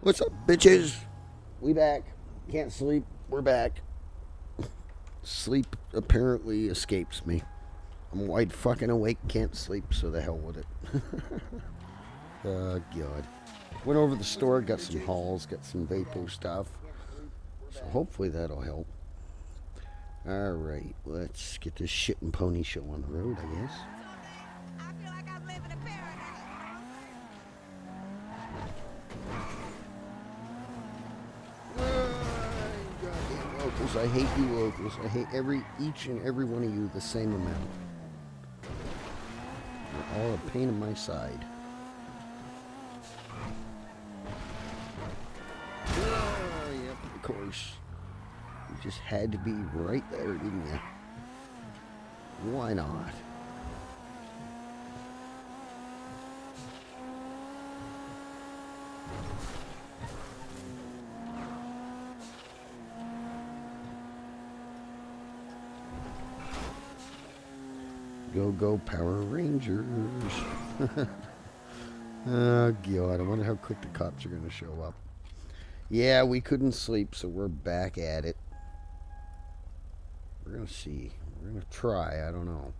What's up, bitches? We back. Can't sleep. We're back. Sleep apparently escapes me. I'm wide fucking awake, can't sleep, so the hell with it. God. Went over to the store, got some hauls, got some Vapo stuff. So hopefully that'll help. Alright, let's get this shit and pony show on the road, I guess. Goddamn locals. I hate you locals. I hate each and every one of you the same amount. You're all a pain in my side. Yep, of course. You just had to be right there, didn't you? Why not? Go Power Rangers. Oh God, I wonder how quick the cops are going to show up. Yeah, we couldn't sleep, so we're back at it. We're going to see. We're going to try. I don't know.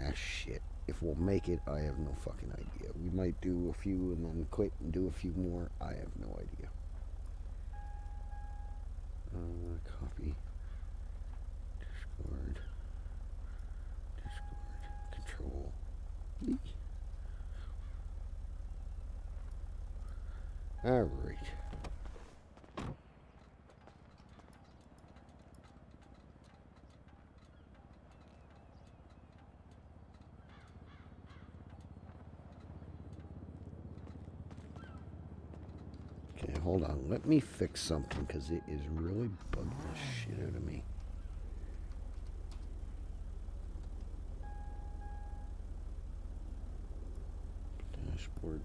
Ah, shit. If we'll make it, I have no fucking idea. We might do a few and then quit and do a few more. I have no idea. Copy. Discord. Control. All right. Okay, hold on. Let me fix something because it is really bugging the shit out of me. Dashboard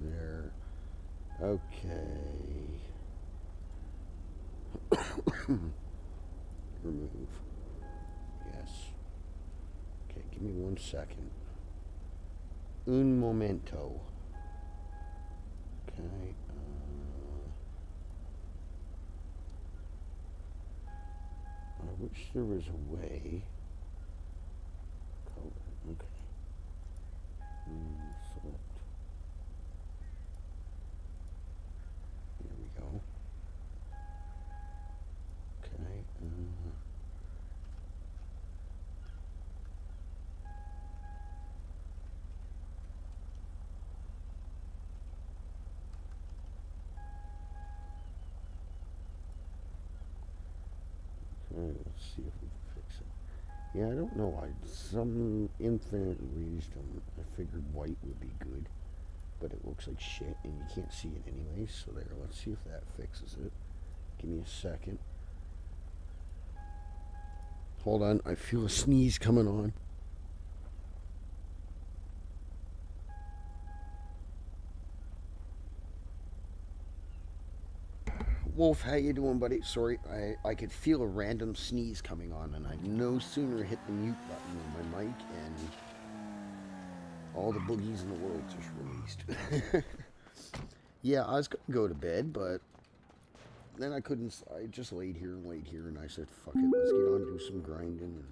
there. Okay. Remove. Yes. Okay, give me 1 second. Un momento. Okay. I wish there was a way. Color. Okay. Select. Here we go. Okay. Let's see if we can fix it. Yeah, I don't know. Some infinite wisdom. I figured white would be good, but it looks like shit, and you can't see it anyway. So there. Let's see if that fixes it. Give me a second. Hold on. I feel a sneeze coming on. Wolf, how you doing, buddy? Sorry, I could feel a random sneeze coming on, and I no sooner hit the mute button on my mic, and all the boogies in the world just released. Yeah, I was going to go to bed, but then I couldn't. I just laid here, and I said, fuck it, let's get on, do some grinding, and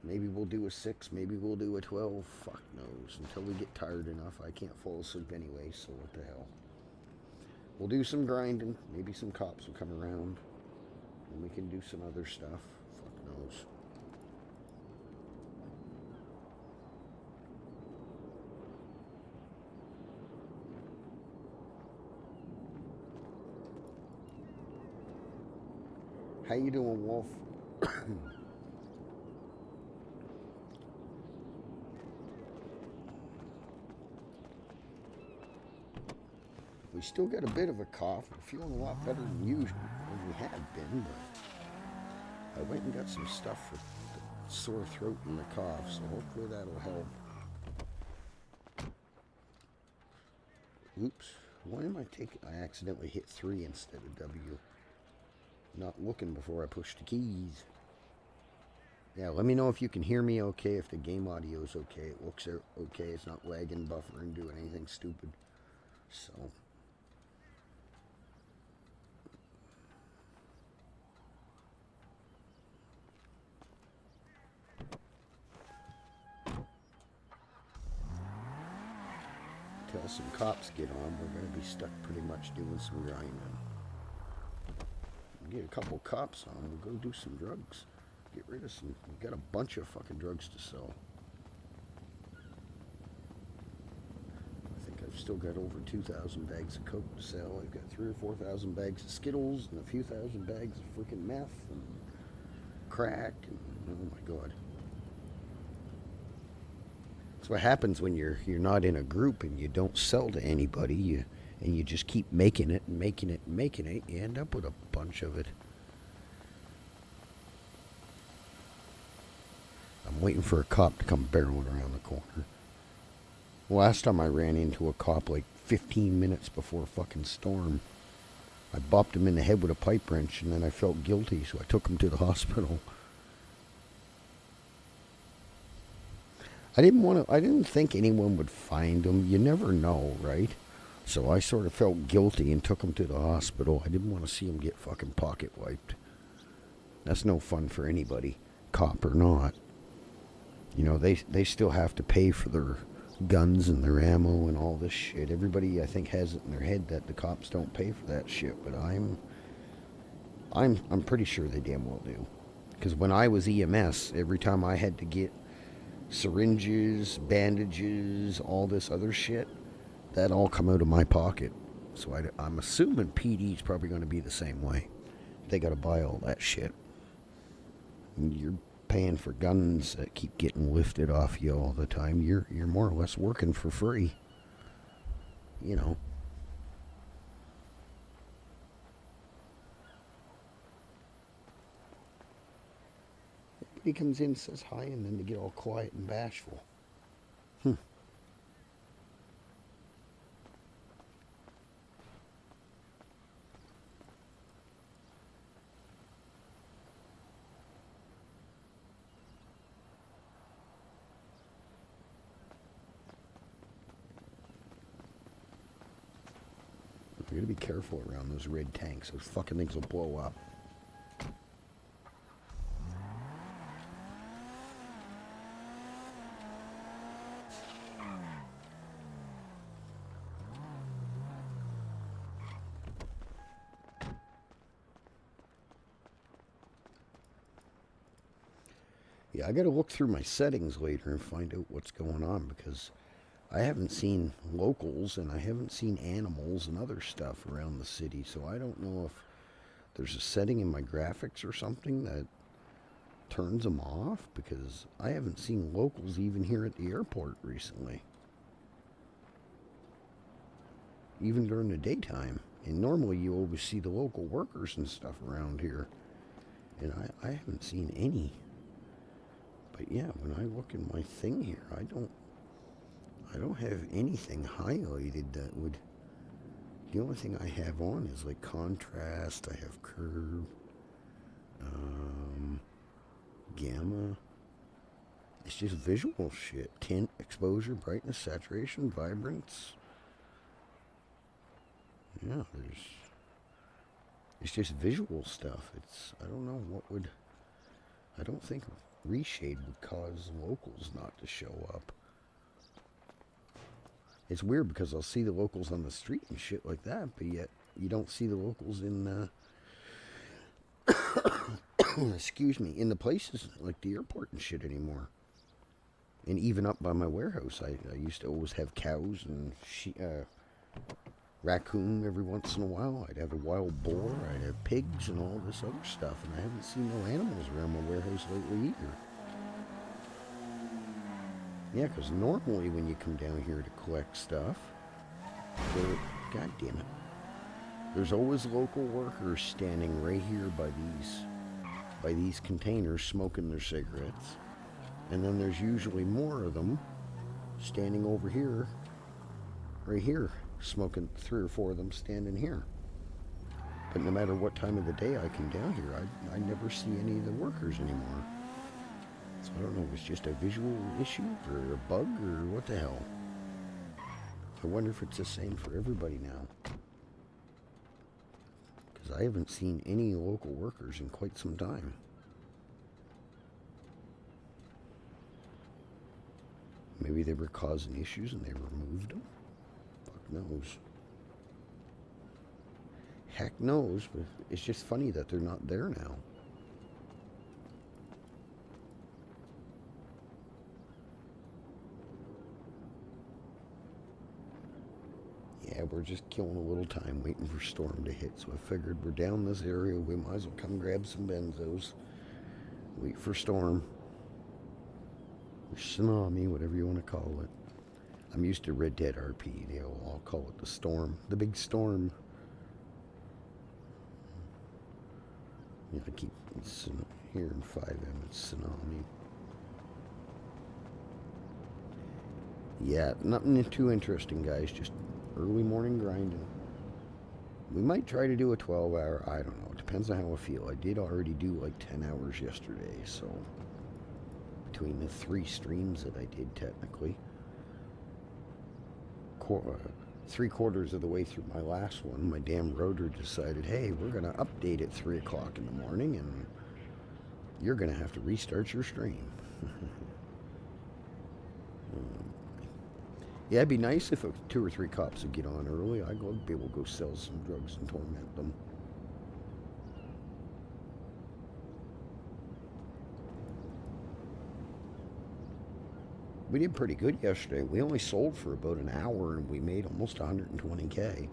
maybe we'll do a 6, maybe we'll do a 12, fuck knows. Until we get tired enough, I can't fall asleep anyway, so what the hell. We'll do some grinding. Maybe some cops will come around. And we can do some other stuff. Fuck knows. How you doing, Wolf? We still got a bit of a cough. We're feeling a lot better than usual, than we have been, but I went and got some stuff for the sore throat and the cough, so hopefully that'll help. Oops. Why am I taking... I accidentally hit 3 instead of W. Not looking before I push the keys. Yeah, let me know if you can hear me okay, if the game audio is okay. It looks okay. It's not lagging, buffering, doing anything stupid. So, until some cops get on, we're going to be stuck pretty much doing some grinding. Get a couple cops on, we'll go do some drugs. Get rid of some, we got a bunch of fucking drugs to sell. I think I've still got over 2,000 bags of coke to sell. I've got 3,000 or 4,000 bags of Skittles and a few thousand bags of freaking meth and crack and oh my god. That's what happens when you're not in a group and you don't sell to anybody, and you just keep making it and making it and making it, you end up with a bunch of it. I'm waiting for a cop to come barreling around the corner. Last time I ran into a cop like 15 minutes before a fucking storm. I bopped him in the head with a pipe wrench and then I felt guilty, so I took him to the hospital. I didn't think anyone would find him. You never know, right? So I sort of felt guilty and took him to the hospital. I didn't want to see him get fucking pocket wiped. That's no fun for anybody, cop or not. You know, they still have to pay for their guns and their ammo and all this shit. Everybody, I think, has it in their head that the cops don't pay for that shit, but I'm pretty sure they damn well do. Because when I was EMS, every time I had to get syringes, bandages, all this other shit, that all come out of my pocket. So I'm assuming PD's probably going to be the same way. They got to buy all that shit. And you're paying for guns that keep getting lifted off you all the time. You're more or less working for free. You know. He comes in, says hi, and then they get all quiet and bashful. You gotta be careful around those red tanks. Those fucking things will blow up. Yeah, I gotta look through my settings later and find out what's going on, because I haven't seen locals and I haven't seen animals and other stuff around the city, so I don't know if there's a setting in my graphics or something that turns them off, because I haven't seen locals even here at the airport recently. Even during the daytime. And normally you always see the local workers and stuff around here. And I haven't seen any. But yeah, when I look in my thing here, I don't have anything highlighted that would... The only thing I have on is like contrast, I have curve, gamma. It's just visual shit. Tint, exposure, brightness, saturation, vibrance. Yeah, it's just visual stuff. I don't know what would... I don't think reshade would cause locals not to show up. It's weird because I'll see the locals on the street and shit like that, but yet you don't see the locals in, excuse me, in the places like the airport and shit anymore. And even up by my warehouse, I used to always have cows and raccoon every once in a while. I'd have a wild boar, I'd have pigs and all this other stuff, and I haven't seen no animals around my warehouse lately either. Yeah, because normally when you come down here to collect stuff, God damn it, there's always local workers standing right here by these containers smoking their cigarettes. And then there's usually more of them standing over here, right here, smoking, 3 or 4 of them standing here. But no matter what time of the day I come down here, I never see any of the workers anymore. So I don't know if it's just a visual issue or a bug or what the hell. I wonder if it's the same for everybody now. Because I haven't seen any local workers in quite some time. Maybe they were causing issues and they removed them. knows. Heck knows, but it's just funny that they're not there now. Yeah, we're just killing a little time waiting for storm to hit. So I figured we're down this area. We might as well come grab some benzos. Wait for storm. Or tsunami, whatever you want to call it. I'm used to Red Dead RP. They'll all call it the storm. The big storm. Yeah, I keep hearing 5M. It's tsunami. Yeah, nothing too interesting, guys. Just early morning grinding. We might try to do a 12-hour. I don't know. It depends on how I feel. I did already do like 10 hours yesterday, so between the 3 streams that I did technically, 3/4 of the way through my last one, my damn rotor decided, hey, we're going to update at 3 o'clock in the morning and you're going to have to restart your stream. Yeah, it'd be nice if 2 or 3 cops would get on early. I'd be able to go sell some drugs and torment them. We did pretty good yesterday. We only sold for about an hour and we made almost 120K.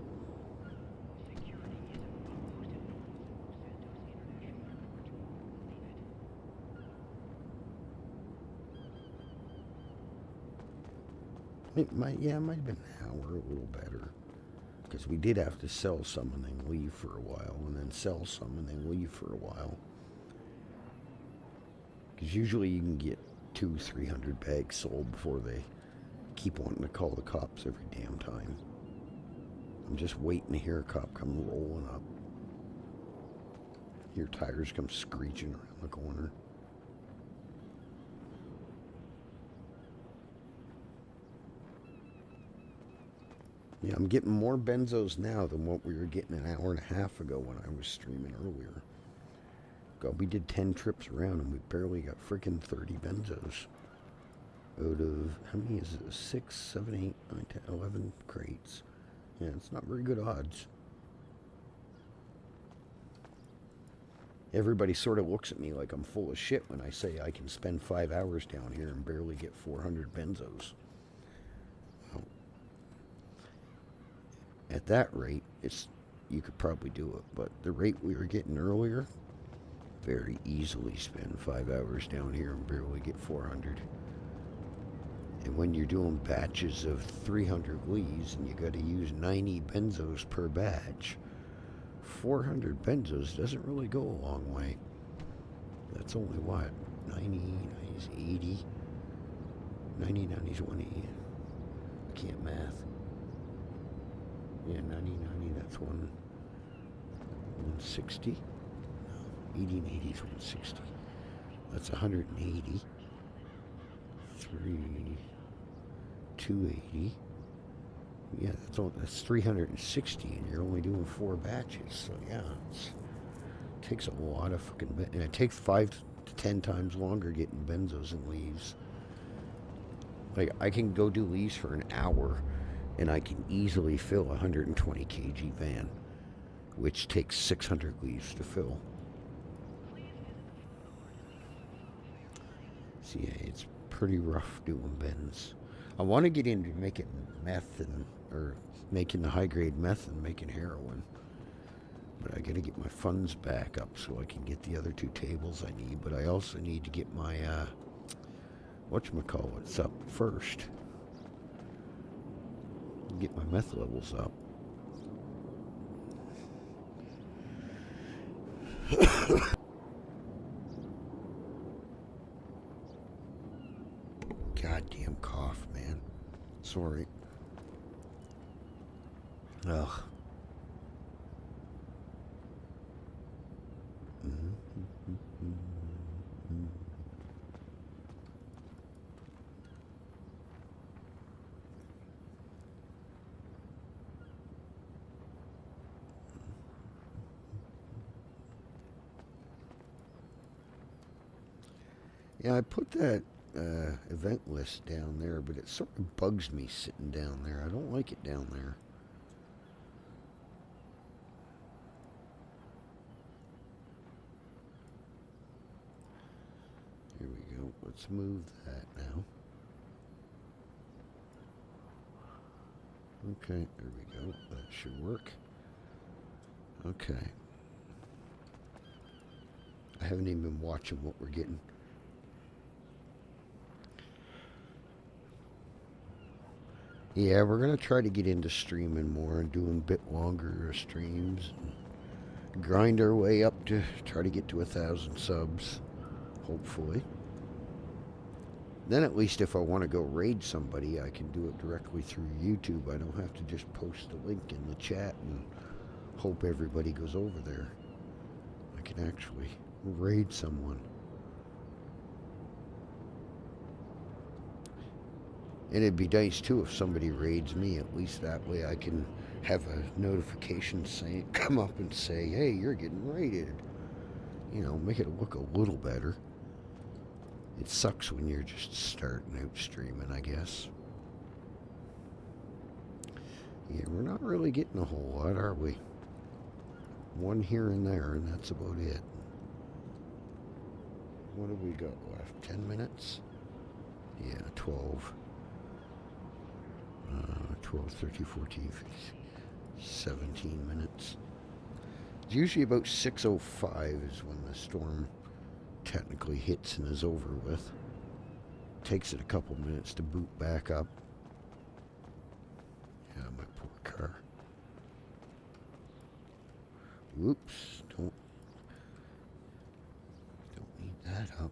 It might have been an hour, a little better. Because we did have to sell some and then leave for a while, and then sell some and then leave for a while. Because usually you can get 200-300 bags sold before they keep wanting to call the cops every damn time. I'm just waiting to hear a cop come rolling up. Hear tires come screeching around the corner. Yeah, I'm getting more benzos now than what we were getting an hour and a half ago when I was streaming earlier. God, we did 10 trips around and we barely got freaking 30 benzos. Out of, how many is it? 6, 7, 8, 9, 10, 11 crates. Yeah, it's not very good odds. Everybody sort of looks at me like I'm full of shit when I say I can spend 5 hours down here and barely get 400 benzos. At that rate, you could probably do it, but the rate we were getting earlier, very easily spend 5 hours down here and barely get 400. And when you're doing batches of 300 leads and you got to use 90 benzos per batch, 400 benzos doesn't really go a long way. That's only what, 90 is 80, 90 is 180. I can't math. Yeah, 90, that's 160. No, 80 and 80 is 160. That's 180. 280. Yeah, that's 360, and you're only doing 4 batches. So yeah, it takes a lot of fucking and it takes 5 to 10 times longer getting benzos and leaves. Like I can go do leaves for an hour, and I can easily fill a 120 kg van, which takes 600 leaves to fill. So yeah, it's pretty rough doing bends. I want to get into making meth or making the high grade meth and making heroin, but I got to get my funds back up so I can get the other 2 tables I need. But I also need to get my whatchamacallits up first. Get my meth levels up. Goddamn cough, man. Sorry. Ugh. Yeah, I put that event list down there, but it sort of bugs me sitting down there. I don't like it down there. let's move that now. Okay, there we go. That should work. Okay. I haven't even been watching what we're getting. Yeah, we're going to try to get into streaming more and doing a bit longer streams. And grind our way up to try to get to 1,000 subs, hopefully. Then at least if I want to go raid somebody, I can do it directly through YouTube. I don't have to just post the link in the chat and hope everybody goes over there. I can actually raid someone. And it'd be nice too if somebody raids me. At least that way I can have a notification saying, come up and say, hey, you're getting raided. You know, make it look a little better. It sucks when you're just starting out streaming, I guess. Yeah, we're not really getting a whole lot, are we? One here and there, and that's about it. What have we got left? 10 minutes? Yeah, 12. 12, 13, 14, 15, 17 minutes. It's usually about 6:05 is when the storm technically hits and is over with. Takes it a couple minutes to boot back up. Yeah, my poor car. Whoops, don't need that up.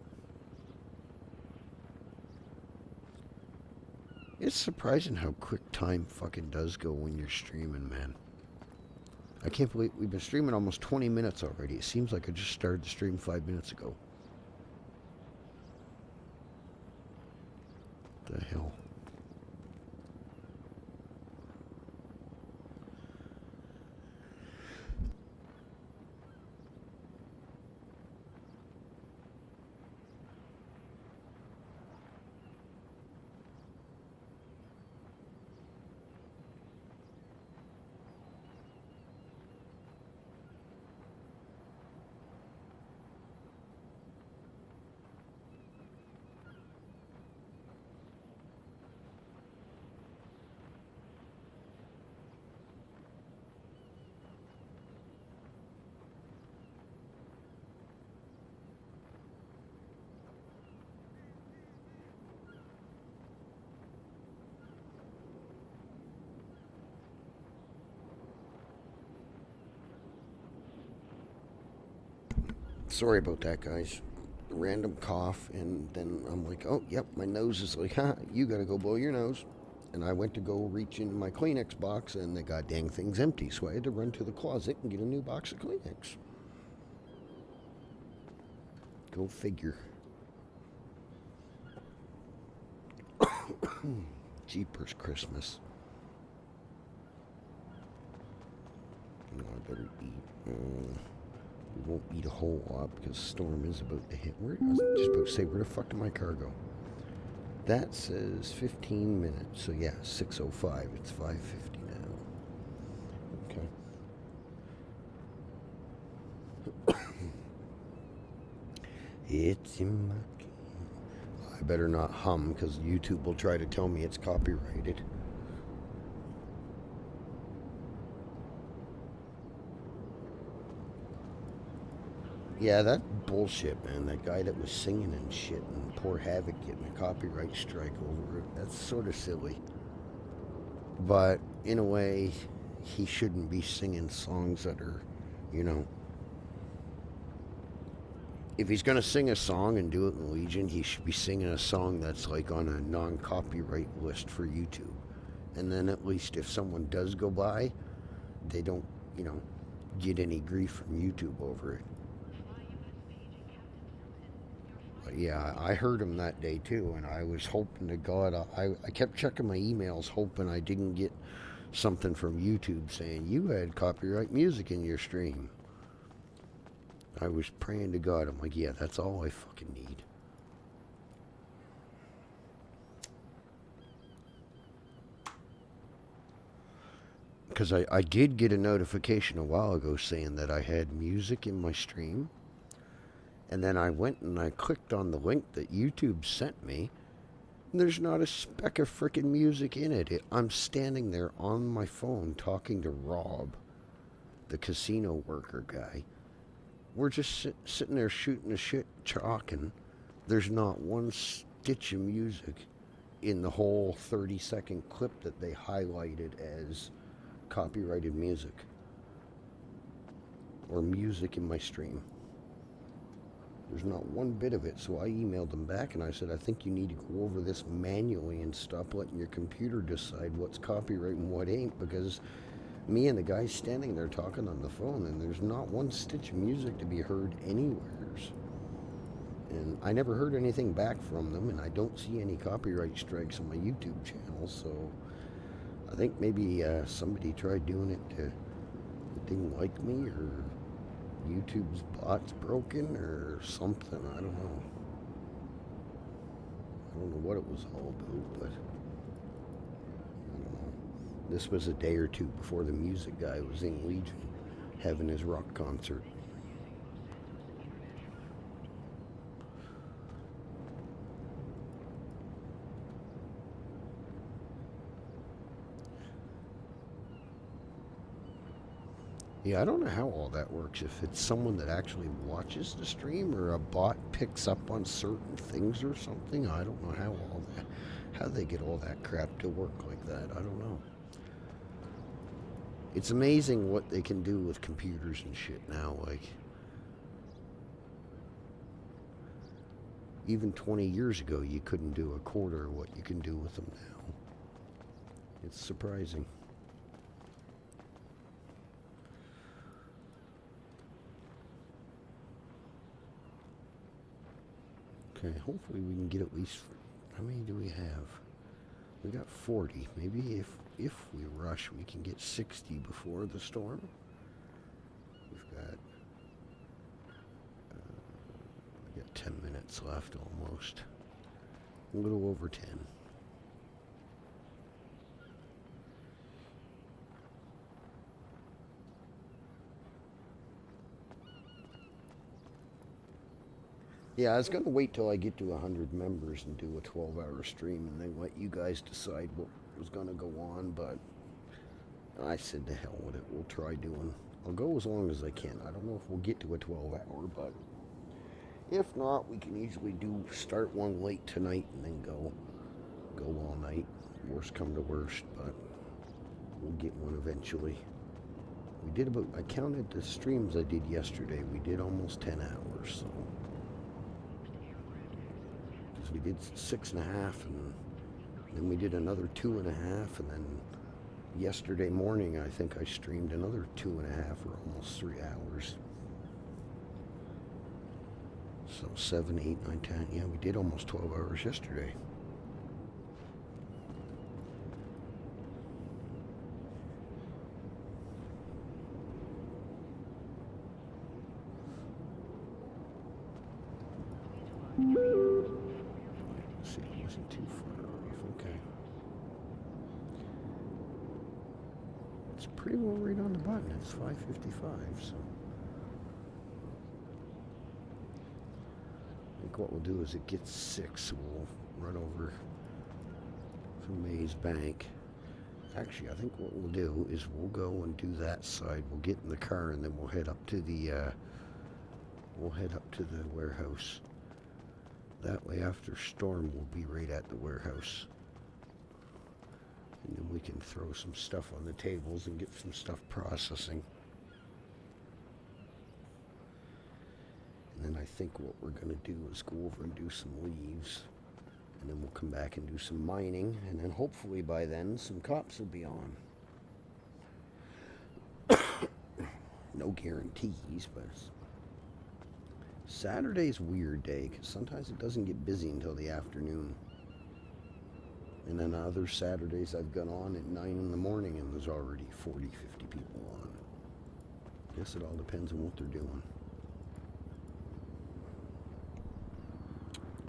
It's surprising how quick time fucking does go when you're streaming, man. I can't believe we've been streaming almost 20 minutes already. It seems like I just started the stream 5 minutes ago. The hell? Sorry about that, guys. Random cough, and then I'm like, oh, yep, my nose is like, ha, you gotta go blow your nose. And I went to go reach into my Kleenex box, and the goddamn thing's empty, so I had to run to the closet and get a new box of Kleenex. Go figure. Jeepers Christmas. No, I better eat. We won't eat a whole lot because the storm is about to hit. I was just about to say, where the fuck did my car go? That says 15 minutes. So yeah, 6:05. It's 5:50 now. Okay. It's in my... I better not hum because YouTube will try to tell me it's copyrighted. Yeah, that bullshit, man. That guy that was singing and shit and poor Havoc getting a copyright strike over it. That's sort of silly. But in a way, he shouldn't be singing songs that are, you know... If he's going to sing a song and do it in Legion, he should be singing a song that's like on a non-copyright list for YouTube. And then at least if someone does go by, they don't, you know, get any grief from YouTube over it. But yeah, I heard him that day too, and I was hoping to God, I kept checking my emails hoping I didn't get something from YouTube saying you had copyright music in your stream. I was praying to God. I'm like, yeah, that's all I fucking need. Because I did get a notification a while ago saying that I had music in my stream. And then I went and I clicked on the link that YouTube sent me. And there's not a speck of frickin' music in it. I'm standing there on my phone talking to Rob, the casino worker guy. We're just sitting there shooting the shit, talking. There's not one stitch of music in the whole 30-second clip that they highlighted as copyrighted music or music in my stream. There's not one bit of it. So I emailed them back and I said, I think you need to go over this manually and stop letting your computer decide what's copyright and what ain't, because me and the guy standing there talking on the phone and there's not one stitch of music to be heard anywhere. And I never heard anything back from them, and I don't see any copyright strikes on my YouTube channel, so I think maybe somebody tried doing it to, that didn't like me, or YouTube's bot's broken or something. I don't know. I don't know what it was all about, but I don't know. This was a day or two before the music guy was in Legion having his rock concert. Yeah, I don't know how all that works. If it's someone that actually watches the stream or a bot picks up on certain things or something, I don't know how they get all that crap to work like that. I don't know. It's amazing what they can do with computers and shit now. Like, even 20 years ago, you couldn't do a quarter of what you can do with them now. It's surprising. Okay, hopefully we can get at least, how many do we have? We got 40. Maybe if we rush, we can get 60 before the storm. We've got 10 minutes left almost. A little over 10. Yeah, I was going to wait till I get to 100 members and do a 12-hour stream and then let you guys decide what was going to go on, but I said to hell with it. We'll try doing. I'll go as long as I can. I don't know if we'll get to a 12-hour, but if not, we can easily start one late tonight and then go all night. Worst come to worst, but we'll get one eventually. We did I counted the streams I did yesterday. We did almost 10 hours, so. We did 6.5, and then we did another 2.5, and then yesterday morning I think I streamed another 2.5 or almost 3 hours. So 7, 8, 9, 10. Yeah, we did almost 12 hours yesterday. Too far off. Okay. It's pretty well right on the button. It's 5:55, so I think what we'll do is it gets 6, we'll run over from Maze Bank. Actually, I think what we'll do is we'll go and do that side. We'll get in the car and then we'll head up to the warehouse. That way, after storm, we'll be right at the warehouse. And then we can throw some stuff on the tables and get some stuff processing. And then I think what we're going to do is go over and do some leaves. And then we'll come back and do some mining. And then hopefully by then, some cops will be on. No guarantees, but Saturday's a weird day because sometimes it doesn't get busy until the afternoon. And then other Saturdays I've gone on at 9 in the morning and there's already 40, 50 people on. Guess it all depends on what they're doing.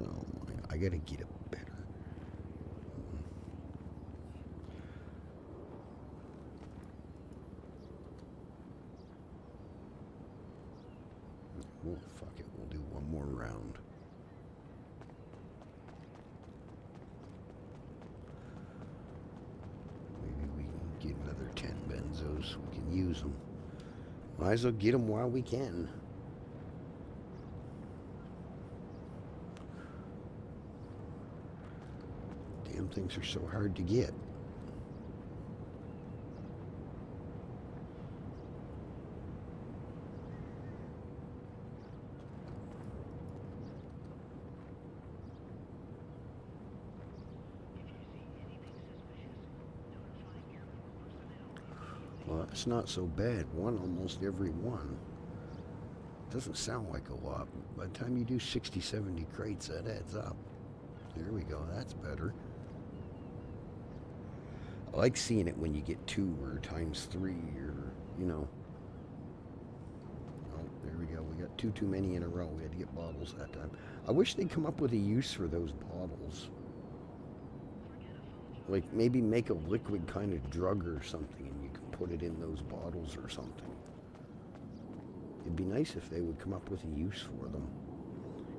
Oh my, I gotta get it better. Oh, fuck it. We'll do one more round. Maybe we can get another 10 benzos. We can use them. Might as well get them while we can. Damn things are so hard to get. Well, it's not so bad. One almost every one. Doesn't sound like a lot. By the time you do 60, 70 crates, that adds up. There we go. That's better. I like seeing it when you get 2 or times 3 or, you know. Oh, there we go. We got two too many in a row. We had to get bottles that time. I wish they'd come up with a use for those bottles. Like maybe make a liquid kind of drug or something and you can put it in those bottles or something. It'd be nice if they would come up with a use for them.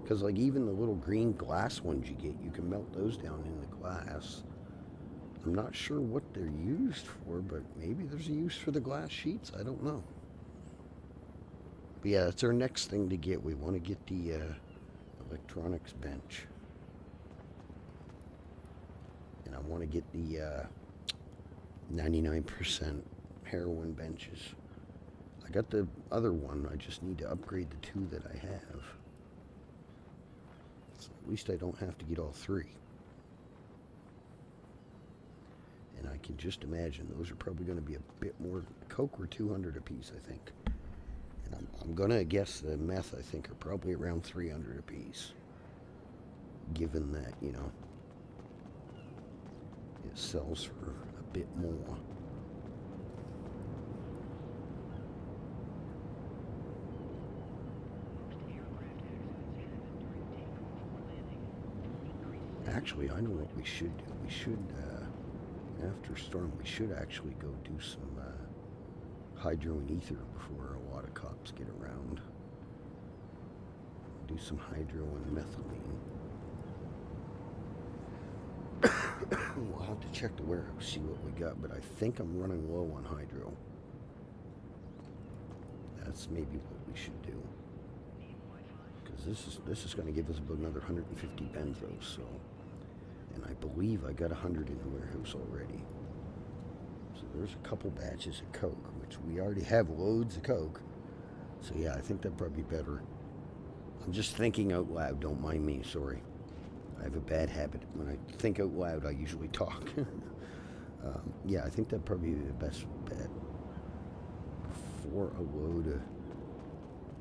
Because like even the little green glass ones you get, you can melt those down in the glass. I'm not sure what they're used for, but maybe there's a use for the glass sheets. I don't know. But yeah, that's our next thing to get. We want to get the electronics bench. And I want to get the 99% heroin benches. I got the other one. I just need to upgrade the 2 that I have. So at least I don't have to get all 3. And I can just imagine those are probably going to be a bit more. Coke were 200 a piece, I think. And I'm going to guess the meth, I think, are probably around 300 a piece. Given that, you know, it sells for a bit more. Actually, I know what we should do. We should, after storm, we should actually go do some hydro and ether before a lot of cops get around. Do some hydro and methylene. We'll have to check the warehouse, see what we got, but I think I'm running low on hydro. That's maybe what we should do. Because this is going to give us about another 150 benzos, so. And I believe I got 100 in the warehouse already. So there's a couple batches of Coke, which we already have loads of Coke. So yeah, I think that'd probably be better. I'm just thinking out loud, don't mind me, sorry. I have a bad habit. When I think out loud, I usually talk. Yeah, I think that'd probably be the best bet. Before a load of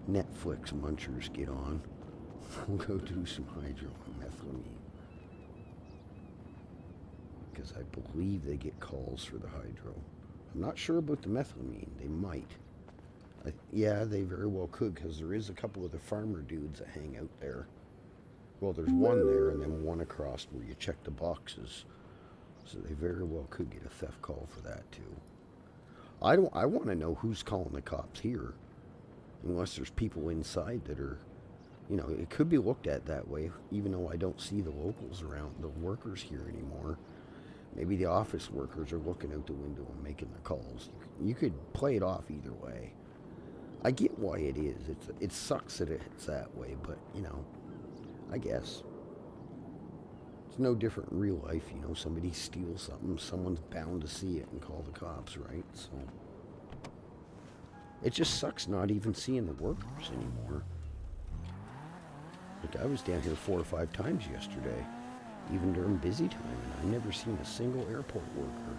Netflix munchers get on, we'll go do some hydro and methylamine. Because I believe they get calls for the hydro. I'm not sure about the methylamine. They might. Yeah, they very well could, because there is a couple of the farmer dudes that hang out there. Well, there's one there and then one across where you check the boxes. So they very well could get a theft call for that too. I want to know who's calling the cops here. Unless there's people inside that are, you know, it could be looked at that way, even though I don't see the locals around, the workers here anymore. Maybe the office workers are looking out the window and making the calls. You could play it off either way. I get why it is. It sucks that it's that way, but, you know, I guess. It's no different in real life, you know. Somebody steals something, someone's bound to see it and call the cops, right? So it just sucks not even seeing the workers anymore. Like, I was down here 4 or 5 times yesterday, even during busy time, and I've never seen a single airport worker.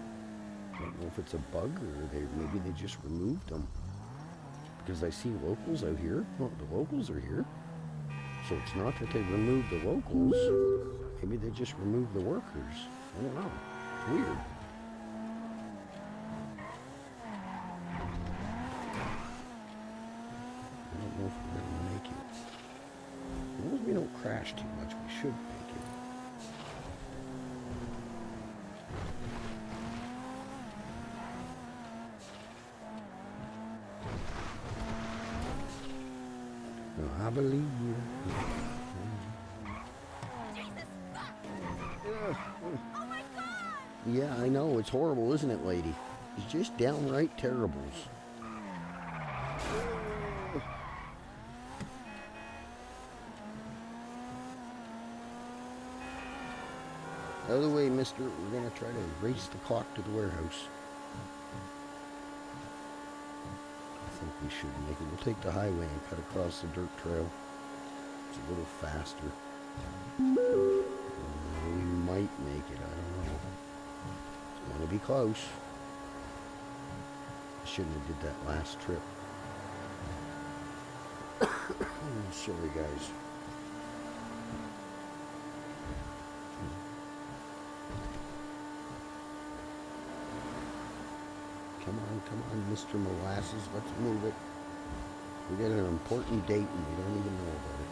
I don't know if it's a bug or maybe they just removed them. Because I see locals out here. Well, the locals are here. So it's not that they removed the locals. Maybe they just removed the workers. I don't know. It's weird. I don't know if we're going to make it. As long as we don't crash too much, we should make it. I believe you. Jesus, fuck! Oh my God! Yeah, I know. It's horrible, isn't it, lady? It's just downright terribles. Out of the way, mister. We're going to try to race the clock to the warehouse. I think we should make it. We'll take the highway and cut across the dirt trail. It's a little faster. We might make it. I don't know. It's going to be close. I shouldn't have did that last trip. Sorry, guys. Come on, Mr. Molasses. Let's move it. We got an important date and we don't even know about it.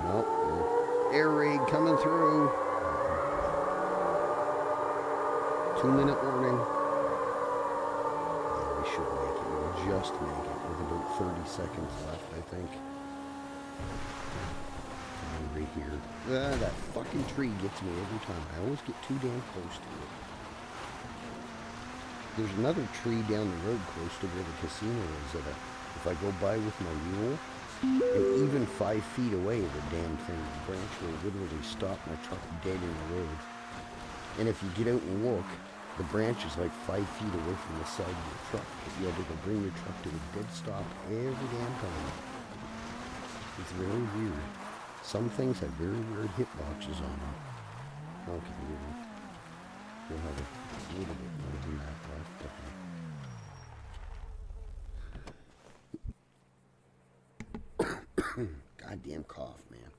Nope. Air raid coming through. 2-minute warning. Yeah, we should make it. We'll just make it. With about 30 seconds left, I think. Right here. That fucking tree gets me every time. I always get too damn close to it. There's another tree down the road close to where the casino is. If I go by with my mule, and even 5 feet away, the damn thing, the branch will literally stop my truck dead in the road. And if you get out and look, the branch is like 5 feet away from the side of your truck. But you have to bring your truck to a dead stop every damn time. It's very weird. Some things have very weird hitboxes on them. Okay, we'll have a little bit more than that left. Goddamn cough, man.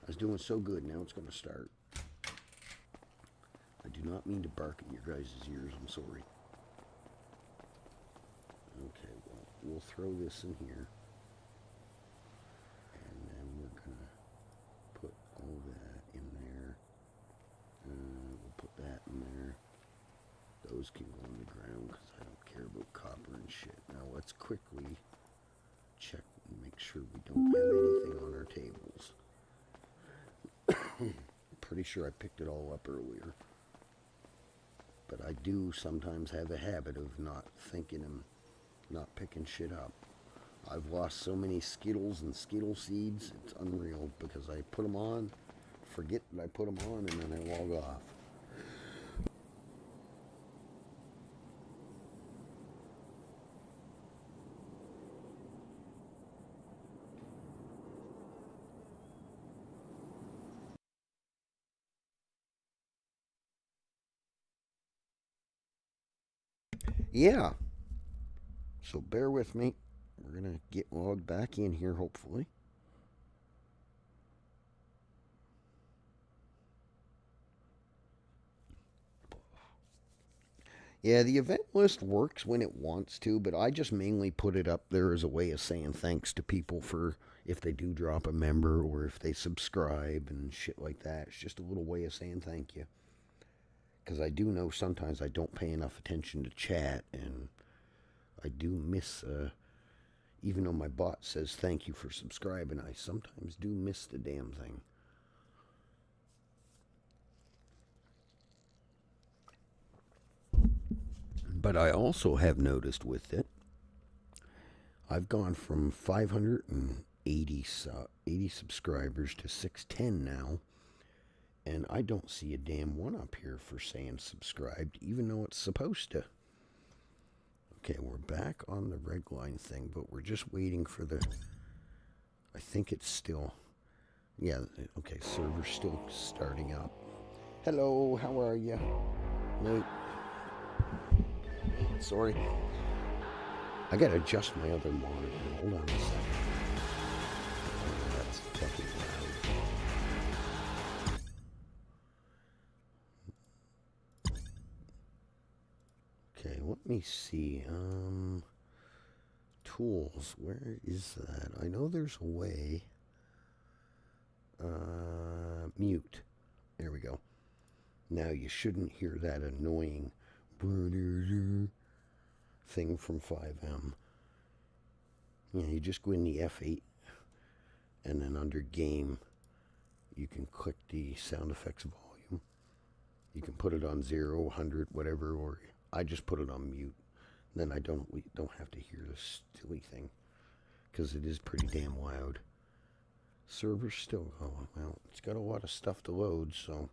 I was doing so good, now it's going to start. I do not mean to bark in your guys' ears, I'm sorry. Okay, well, we'll throw this in here. And then we're going to put all that in there. We'll put that in there. Those can go on the ground because I don't care about copper and shit. Now let's quickly check and make sure we don't have anything on our tables. Pretty sure I picked it all up earlier. But I do sometimes have a habit of not thinking and not picking shit up. I've lost so many Skittles and Skittle seeds, it's unreal because I put them on, forget that I put them on, and then I log off. Yeah, so bear with me. We're going to get logged back in here, hopefully. Yeah, the event list works when it wants to, but I just mainly put it up there as a way of saying thanks to people for if they do drop a member or if they subscribe and shit like that. It's just a little way of saying thank you. Because I do know sometimes I don't pay enough attention to chat, and I do miss, even though my bot says thank you for subscribing, I sometimes do miss the damn thing. But I also have noticed with it, I've gone from 580 subscribers to 610 now, and I don't see a damn one up here for saying subscribed, even though it's supposed to. Okay, we're back on the Redline thing, but we're just waiting for the... I think it's still... Yeah, okay, server's still starting up. Hello, how are you? Wait. Sorry. I gotta adjust my other monitor. Hold on a second. Oh, that's fucking loud. Okay, let me see. Tools. Where is that? I know there's a way. Mute. There we go. Now you shouldn't hear that annoying thing from 5M. Yeah, you just go in the F8, and then under game, you can click the sound effects volume. You can put it on 0, 100, whatever, or I just put it on mute. Then I don't have to hear this silly thing, because it is pretty damn loud. Server's still going. Well, it's got a lot of stuff to load, so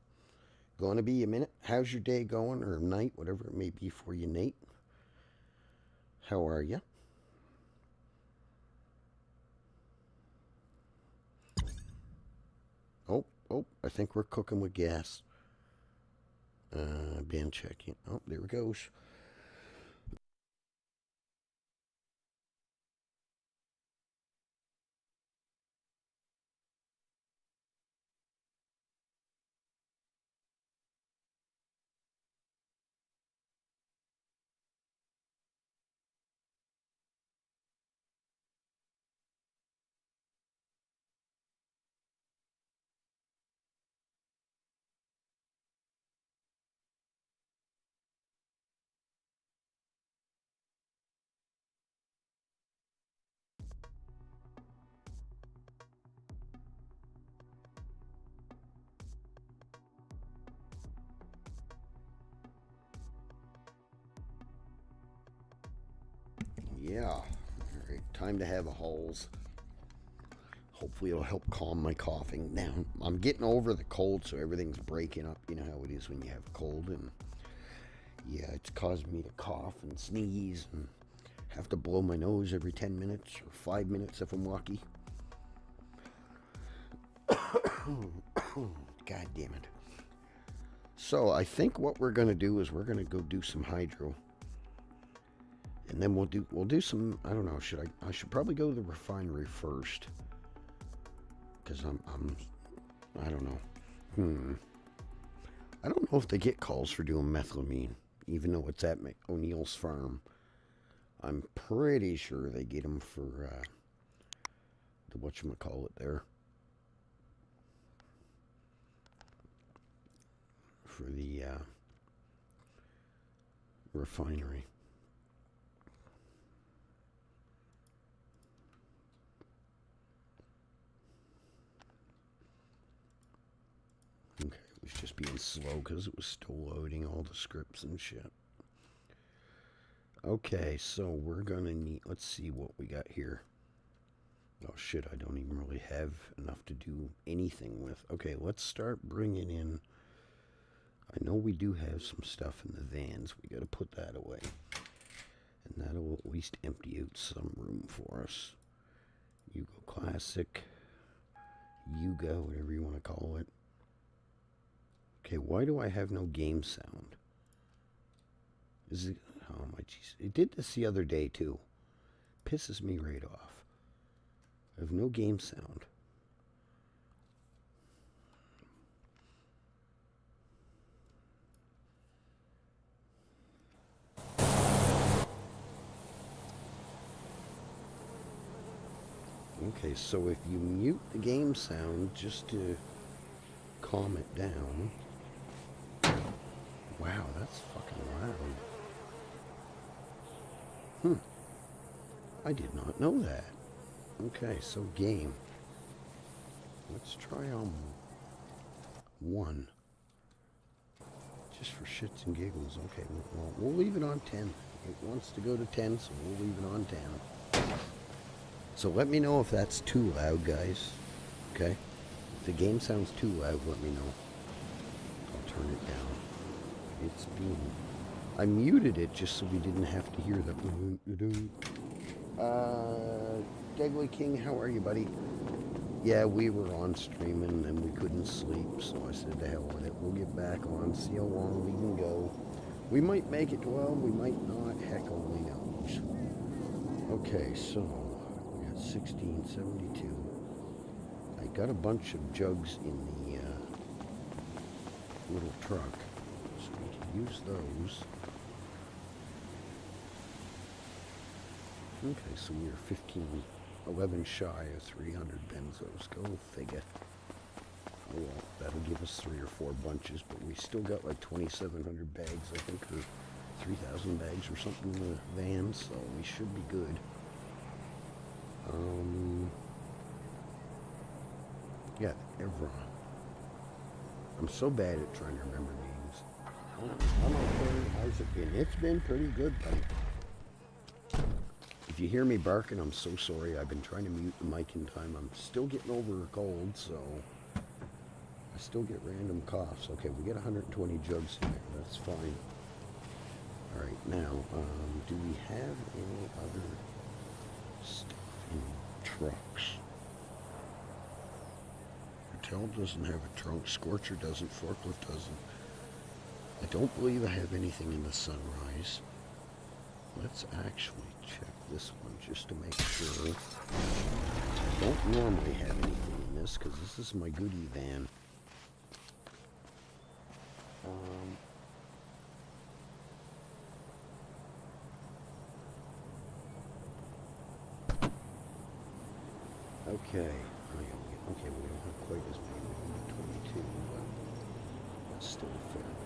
gonna be a minute. How's your day going, or night, whatever it may be for you, Nate? How are you? Oh, I think we're cooking with gas. Band checking. Oh, there it goes. Yeah. All right, time to have a Halls. Hopefully it'll help calm my coughing down. I'm getting over the cold, so everything's breaking up. You know how it is when you have a cold, and yeah, it's caused me to cough and sneeze and have to blow my nose every 10 minutes or 5 minutes if I'm lucky. God damn it. So I think what we're gonna do is we're gonna go do some hydro. And then we'll do some, I don't know, I should probably go to the refinery first. Cause I don't know. I don't know if they get calls for doing methylamine, even though it's at O'Neill's farm. I'm pretty sure they get them for the whatchamacallit there. For the refinery. Okay, it was just being slow because it was still loading all the scripts and shit. Okay, so we're gonna need, let's see what we got here. Oh shit, I don't even really have enough to do anything with. Okay, let's start bringing in, I know we do have some stuff in the vans. We gotta put that away. And that'll at least empty out some room for us. Yugo Classic, Yuga, whatever you want to call it. Okay, why do I have no game sound? Is it, oh my jeez. It did this the other day too. Pisses me right off. I have no game sound. Okay, so if you mute the game sound just to calm it down. Wow, that's fucking loud. I did not know that. Okay, so game. Let's try on 1. Just for shits and giggles. Okay, well, we'll leave it on 10. It wants to go to 10, so we'll leave it on 10. So let me know if that's too loud, guys. Okay? If the game sounds too loud, let me know. I'll turn it down. It's being... I muted it just so we didn't have to hear the... Deadly King, how are you, buddy? Yeah, we were on streaming and we couldn't sleep, so I said, the hell with it. We'll get back on, see how long we can go. We might make it 12, we might not. Heck only knows. Okay, so we got 1672. I got a bunch of jugs in the little truck, so we can use those. Okay, so we are 11 shy of 300 benzos. Go figure. Oh well, that'll give us 3 or 4 bunches, but we still got like 2,700 bags, I think, or 3,000 bags or something in the van, so we should be good. Yeah, Evron. I'm so bad at trying to remember names. I'm okay. How's it been? It's been pretty good, buddy. If you hear me barking, I'm so sorry. I've been trying to mute the mic in time. I'm still getting over a cold, so I still get random coughs. Okay, we get 120 jugs in there. That's fine. All right, now, do we have any other stuff in trucks? Patel doesn't have a trunk. Scorcher doesn't. Forklift doesn't. I don't believe I have anything in the Sunrise. Let's actually check this one just to make sure. I don't normally have anything in this because this is my goodie van. Okay. Okay, we don't have quite as many. We have 22, but that's still a fair bit.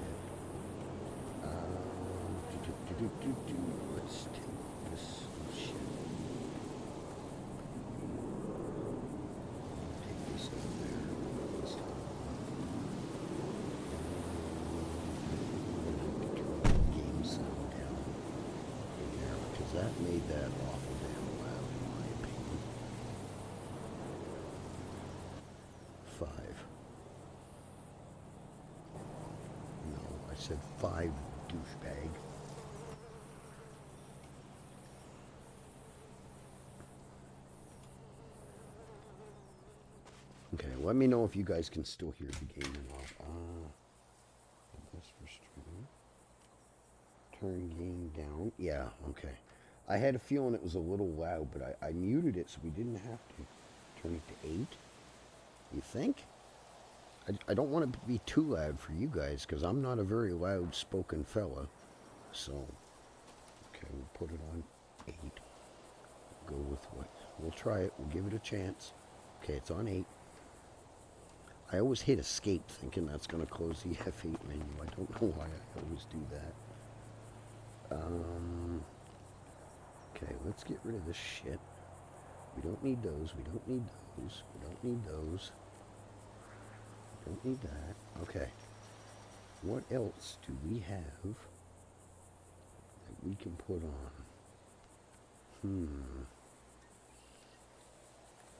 Let's take this shit. Take this over there. This time. Turn the game sound down in there because that made that awful damn loud in my opinion. 5. No, I said 5, douchebag. Okay, let me know if you guys can still hear the game or not. This for stream. Turn game down. Yeah, okay. I had a feeling it was a little loud, but I muted it so we didn't have to turn it to 8. You think? I don't want it to be too loud for you guys because I'm not a very loud spoken fella. So, okay, we'll put it on 8. Go with what? We'll try it. We'll give it a chance. Okay, it's on 8. I always hit escape thinking that's going to close the F8 menu. I don't know why I always do that. Okay, let's get rid of this shit. We don't need those. We don't need those. We don't need those. We don't need that. Okay. What else do we have that we can put on?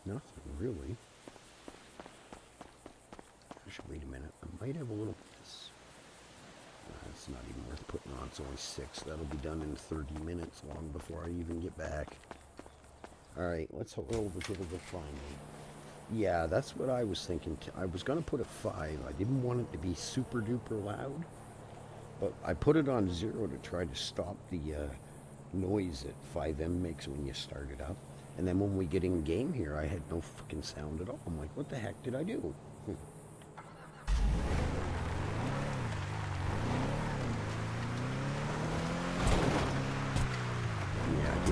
Nothing really. Actually, wait a minute. I might have a little. It's not even worth putting on. It's only 6. That'll be done in 30 minutes, long before I even get back. All right, let's hold over to the final. Yeah, that's what I was thinking. I was going to put a 5. I didn't want it to be super duper loud, but I put it on 0 to try to stop the noise that 5M makes when you start it up. And then when we get in game here, I had no fucking sound at all. I'm like, what the heck did I do?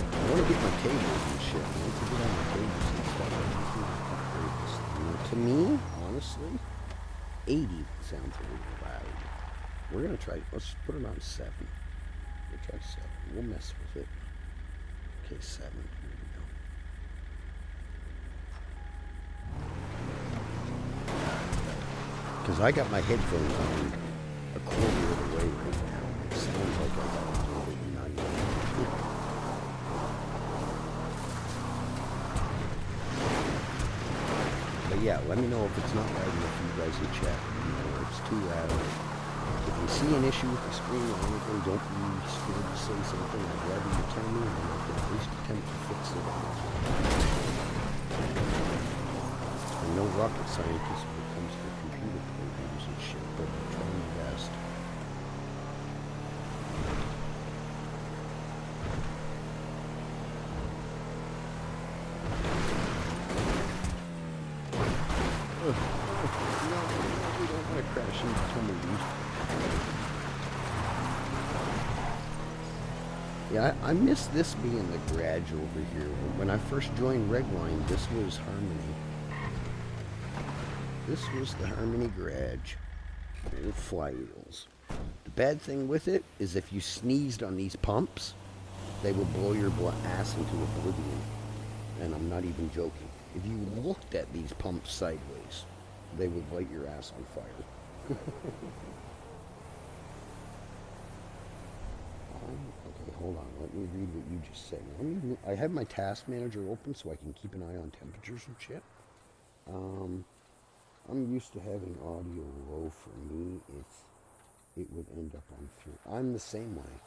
I want to get my cables and shit. I want to get on my cables and stuff. I upgrade this thing. To me, honestly, 80 sounds a little loud. We're going to try, let's put it on 7. We'll try 7. We'll mess with it. Okay, 7. Here we go. Because I got my headphones on a quarter of the way right now. It sounds like I got it on 90. But yeah, let me know if it's not loud enough for you guys in chat. Or it's too loud. If you see an issue with the screen or anything, don't be scared to say something. I'd rather you tell me and I can at least attempt to fix it. I'm no rocket scientist when it comes to computer programs and shit, but I'm trying my best. No, we don't want to crash into tumbleweed. Yeah, I miss this being the garage over here. When I first joined Redline, this was Harmony. This was the Harmony garage. And flywheels. The bad thing with it is if you sneezed on these pumps, they will blow your ass into oblivion. And I'm not even joking. If you looked at these pumps sideways, they would light your ass on fire. Okay, hold on. Let me read what you just said. I have my task manager open so I can keep an eye on temperatures and shit. I'm used to having audio low. For me, it would end up on 3. I'm the same way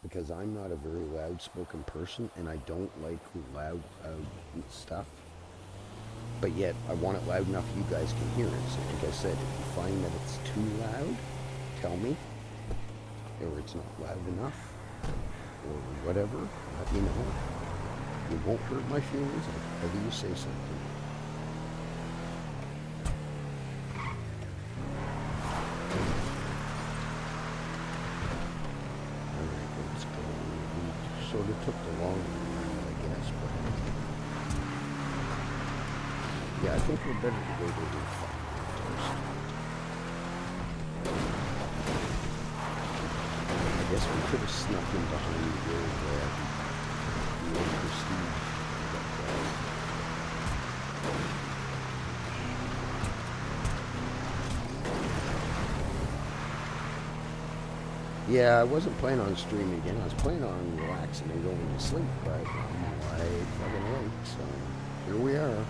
because I'm not a very loud-spoken person, and I don't like loud stuff. But yet, I want it loud enough you guys can hear it. So like I said, if you find that it's too loud, tell me. Or it's not loud enough, or whatever, let me know. It won't hurt my feelings whether you say something. Alright, let's go. We sort of took the long route, I guess, but yeah, I think we're better to go to the first. I guess we could have snuck in behind the old Prestige. Yeah, I wasn't planning on streaming again. I was planning on relaxing and going to sleep, but I'm wide fucking awake, so here we are.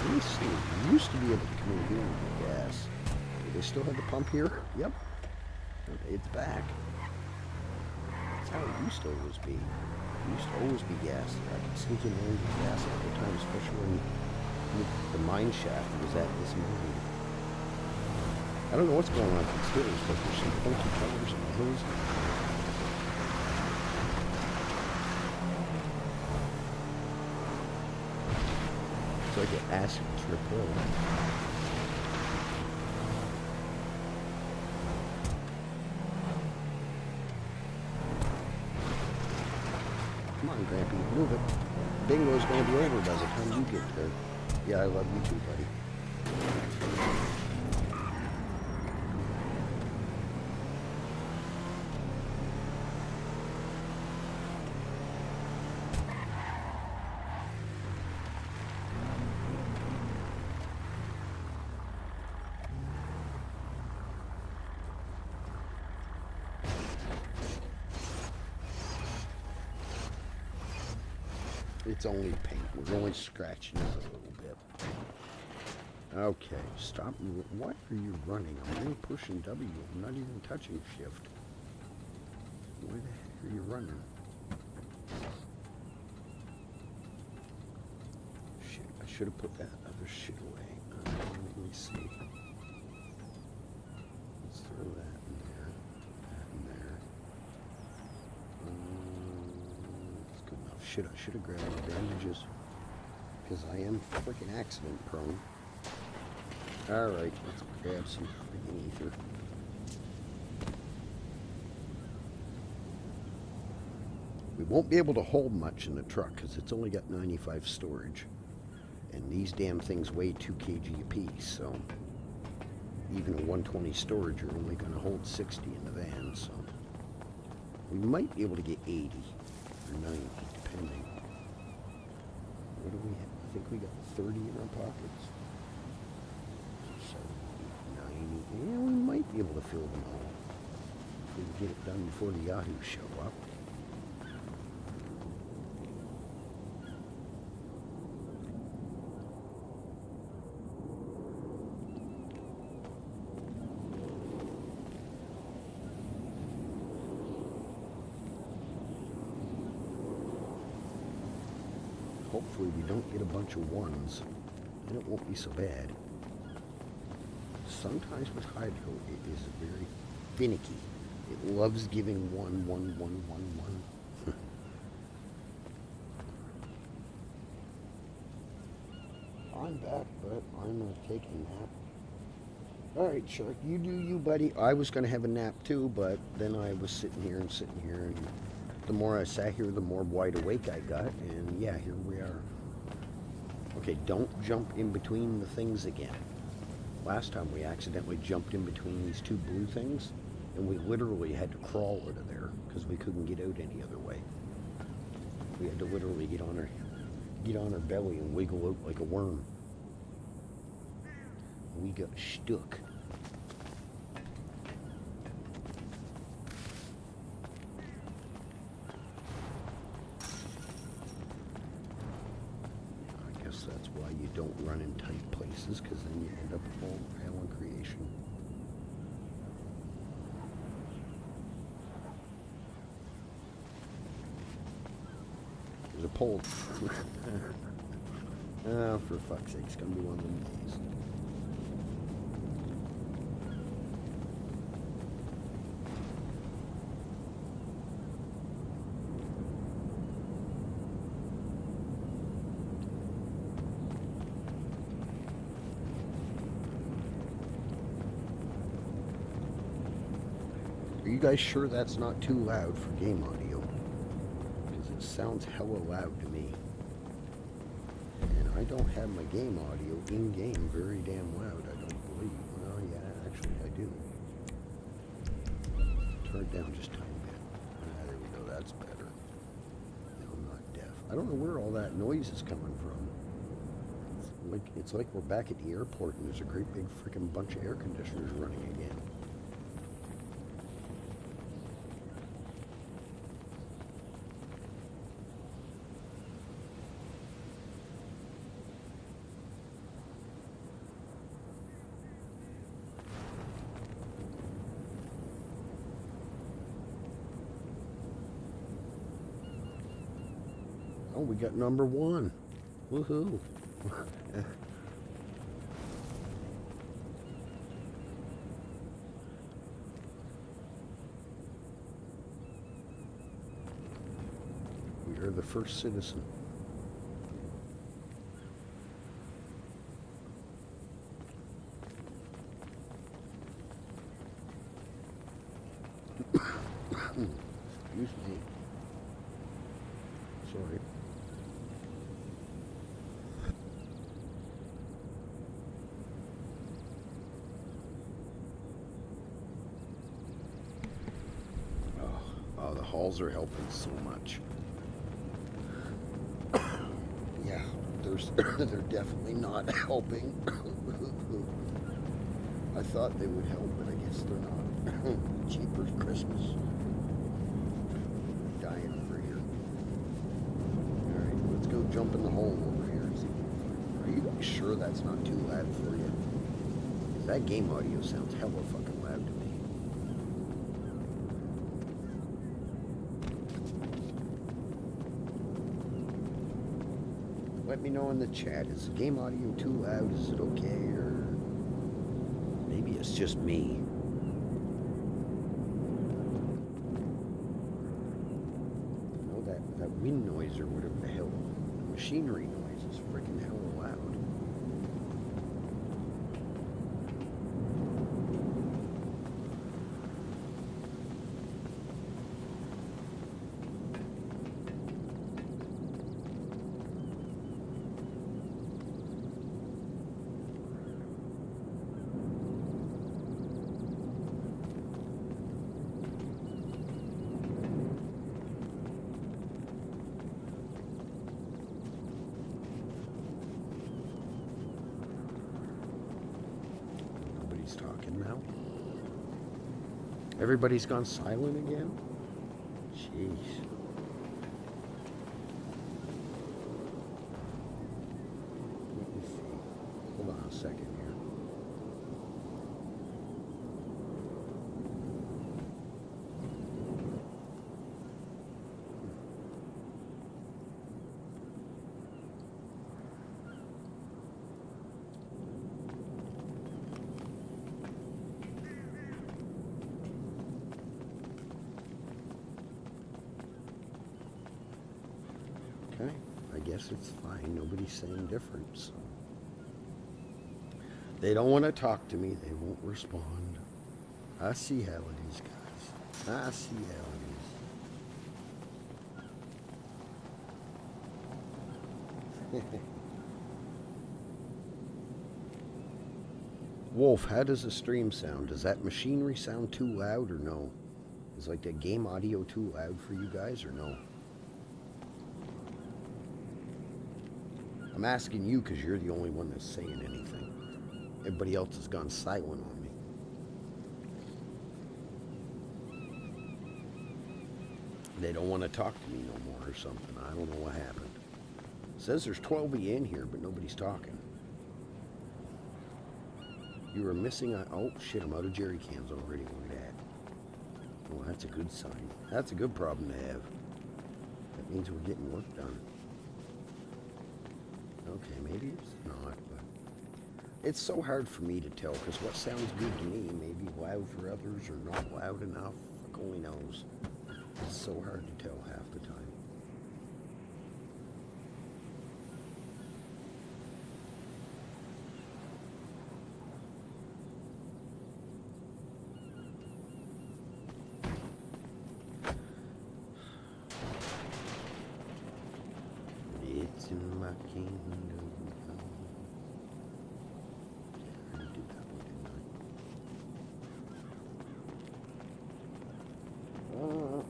Let me see. We used to be able to come in here and get gas. Do they still have the pump here? Yep. It's back. That's how it used to always be. It used to always be gas. I could sneak in there and get gas all the time, especially when the mine shaft was at this mine. I don't know what's going on with these hills, but there's some funky colors in the hills. It's like an acid trip hill. Come on, Grampy, move it. Bingo's gonna be over by the time you get there. Yeah, I love you too, buddy. It's only paint. We're only scratching it a little bit. Okay, stop. Why are you running? I'm only pushing W. I'm not even touching shift. Why the heck are you running? Shit, I should have put that other shit away. Let me see. Let's throw that in there. That in there. That's good enough. Shit, I should have grabbed my bandages. Because I am freaking accident prone. Alright, let's grab some freaking ether. We won't be able to hold much in the truck because it's only got 95 storage. And these damn things weigh 2 kg apiece, so even a 120 storage are only going to hold 60 in the van, so we might be able to get 80 or 90, depending. What do we have? I think we got 30 in our pockets. 90. Yeah, we might be able to fill them all if we can get it done before the Yahoo show up. Hopefully we don't get a bunch of ones, and it won't be so bad. Sometimes with hydro, it is very finicky. It loves giving one. I'm back, but I'm taking a nap. Alright, Shark, you do you, buddy. I was going to have a nap too, but then I was sitting here, and the more I sat here, the more wide awake I got, and yeah, here we are. Okay, don't jump in between the things again. Last time we accidentally jumped in between these two blue things, and we literally had to crawl out of there because we couldn't get out any other way. We had to literally get on our belly and wiggle out like a worm. We got stuck. I guess that's why you don't run in tight places, because then you end up all hell in creation. There's a pole. Oh, for fuck's sake, it's gonna be one of them days. Are you guys sure that's not too loud for game audio? Because it sounds hella loud to me. And I don't have my game audio in-game very damn loud, I don't believe. Well, yeah, actually I do. Turn it down just a tiny bit. Ah, there we go, that's better. No, I'm not deaf. I don't know where all that noise is coming from. It's like we're back at the airport and there's a great big freaking bunch of air conditioners running again. Oh, we got number one. Woohoo. We are the first citizen. Excuse me. Sorry. Oh, the halls are helping so much. Yeah, they're definitely not helping. I thought they would help, but I guess they're not. Jeepers Christmas. I'm dying over here. Alright, let's go jump in the hole over here and see what we find. Are you guys sure that's not too loud for you? That game audio sounds hella fucking loud to me. Let me know in the chat. Is the game audio too loud? Is it okay? Or maybe it's just me. You know, that wind noise or whatever the hell, the machinery noise is freaking hella loud. Talking now. Everybody's gone silent again? Jeez. Let me see. Hold on a second here. Okay, I guess it's fine. Nobody's saying different, so. They don't want to talk to me. They won't respond. I see how it is, guys. I see how it is. Wolf, how does the stream sound? Does that machinery sound too loud or no? Is like the game audio too loud for you guys or no? I'm asking you because you're the only one that's saying anything. Everybody else has gone silent on me. They don't want to talk to me no more or something. I don't know what happened. It says there's 12 of you in here, but nobody's talking. You were missing a... Oh, shit, I'm out of jerry cans already. Look at that. Well, that's a good sign. That's a good problem to have. That means we're getting work done. Okay, maybe it's not, but... It's so hard for me to tell, because what sounds good to me may be loud for others or not loud enough. Fuck only knows. It's so hard to tell half the time. It's in my kingdom. I didn't do that one, didn't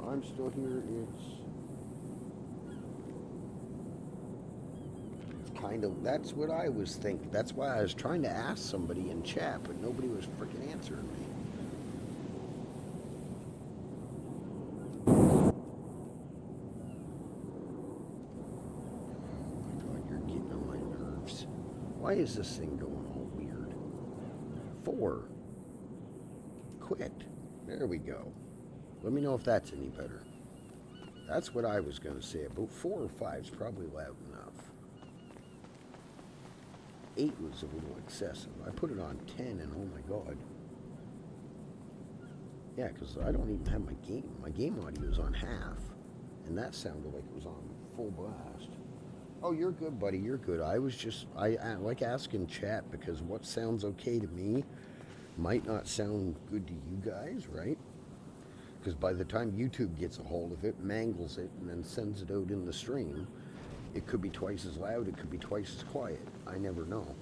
I? I'm still here. It's kind of, that's what I was thinking. That's why I was trying to ask somebody in chat, but nobody was freaking answering me. Why is this thing going all weird? 4. Quit. There we go. Let me know if that's any better. That's what I was going to say. About 4 or 5 is probably loud enough. 8 was a little excessive. I put it on 10 and oh my god. Yeah, because I don't even have my game. My game audio is on half. And that sounded like it was on full blast. Oh, you're good, buddy. You're good. I like asking chat because what sounds okay to me might not sound good to you guys, right? Because by the time YouTube gets a hold of it, mangles it, and then sends it out in the stream, it could be twice as loud, it could be twice as quiet. I never know.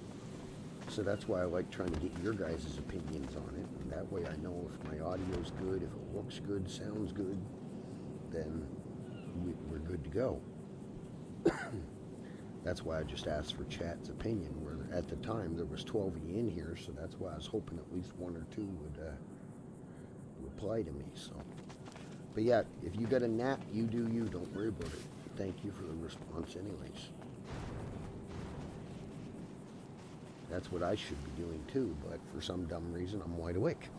So that's why I like trying to get your guys' opinions on it. And that way I know if my audio's good, if it looks good, sounds good, then we're good to go. That's why I just asked for chat's opinion, where at the time there was 12 of you in here, so that's why I was hoping at least 1 or 2 would reply to me. So, but yeah, if you got a nap, you do you. Don't worry about it. Thank you for the response anyways. That's what I should be doing too, but for some dumb reason I'm wide awake.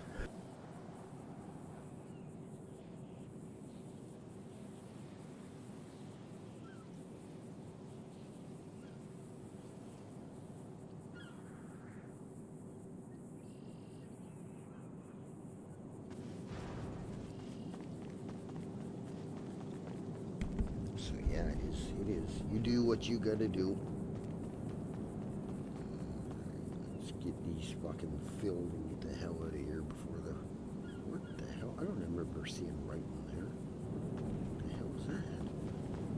So yeah, it is. You do what you gotta do. Let's get these fucking filled and get the hell out of here before the... What the hell? I don't remember seeing writing there. What the hell was that?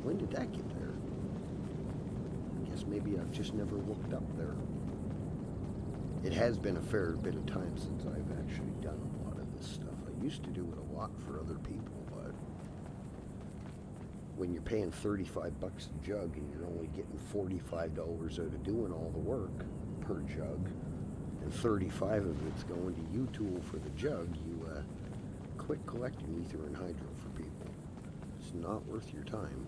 When did that get there? I guess maybe I've just never looked up there. It has been a fair bit of time since I've actually done a lot of this stuff. I used to do it a lot for other people, but when you're paying 35 bucks a jug and you're only getting $45 out of doing all the work per jug, and 35 of it's going to U-Tool for the jug, you quit collecting ether and hydro for people. It's not worth your time.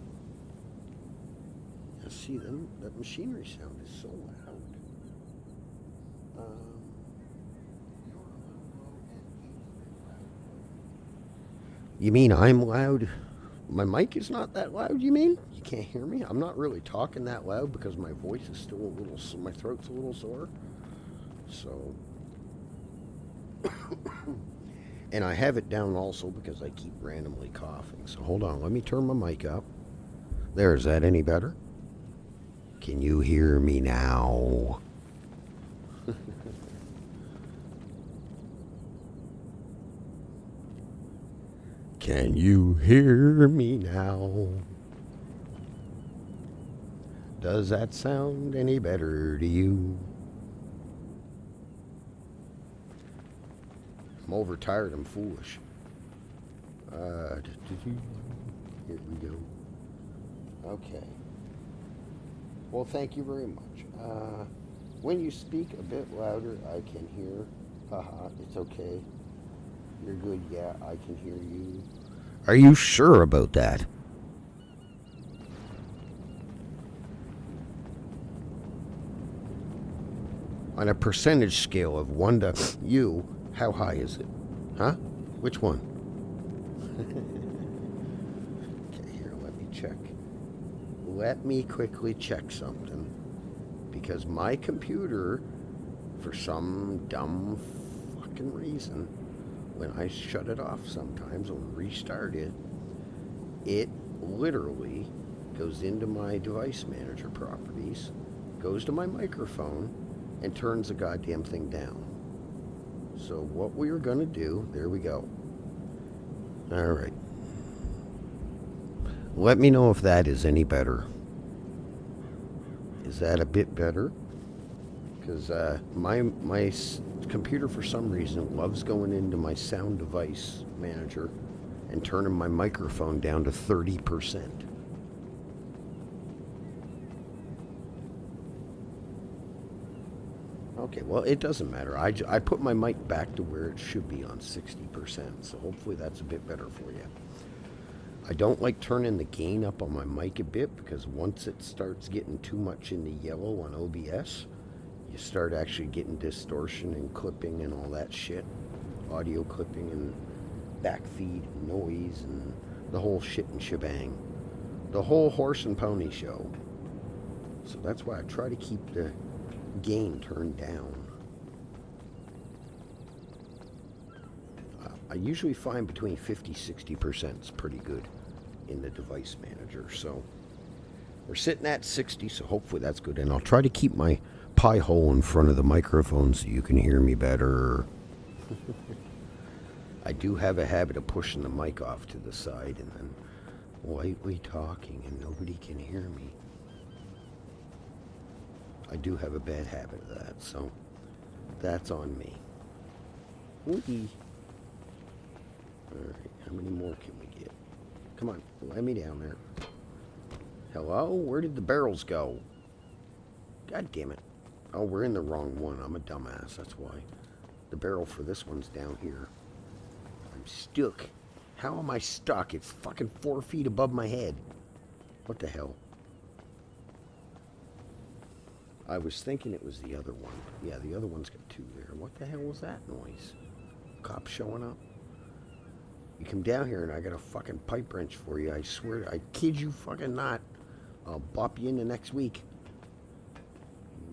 Now see, that machinery sound is so loud. You mean I'm loud? My mic is not that loud, you mean? You can't hear me? I'm not really talking that loud because my voice is still a little, my throat's a little sore. So, and I have it down also because I keep randomly coughing. So hold on, let me turn my mic up. There, is that any better? Can you hear me now? Can you hear me now? Does that sound any better to you? I'm overtired. I'm foolish. Here we go. Okay. Well, thank you very much. When you speak a bit louder, I can hear. Haha, it's okay. You're good. Yeah, I can hear you. Are you sure about that? On a percentage scale of 1 to you, how high is it? Huh? Which one? Okay, here, let me check. Let me quickly check something. Because my computer, for some dumb fucking reason, when I shut it off sometimes or restart it, it literally goes into my device manager properties, goes to my microphone, and turns the goddamn thing down. So what we are going to do, there we go. All right. Let me know if that is any better. Is that a bit better? Because my computer, for some reason, loves going into my sound device manager and turning my microphone down to 30%. Okay, well, it doesn't matter. I put my mic back to where it should be on 60%, so hopefully that's a bit better for you. I don't like turning the gain up on my mic a bit because once it starts getting too much in the yellow on OBS, you start actually getting distortion and clipping and all that shit. Audio clipping and backfeed and noise and the whole shit and shebang. The whole horse and pony show. So that's why I try to keep the gain turned down. I usually find between 50-60% is pretty good in the device manager. So we're sitting at 60, so hopefully that's good. And I'll try to keep my pie hole in front of the microphone so you can hear me better. I do have a habit of pushing the mic off to the side and then lightly talking and nobody can hear me. I do have a bad habit of that, so that's on me. Whee! Alright, how many more can we get? Come on, let me down there. Hello? Where did the barrels go? God damn it. Oh, we're in the wrong one. I'm a dumbass, that's why. The barrel for this one's down here. I'm stuck. How am I stuck? It's fucking 4 feet above my head. What the hell? I was thinking it was the other one. Yeah, the other one's got 2 there. What the hell was that noise? Cops showing up? You come down here and I got a fucking pipe wrench for you. I swear, I kid you fucking not. I'll bop you into next week.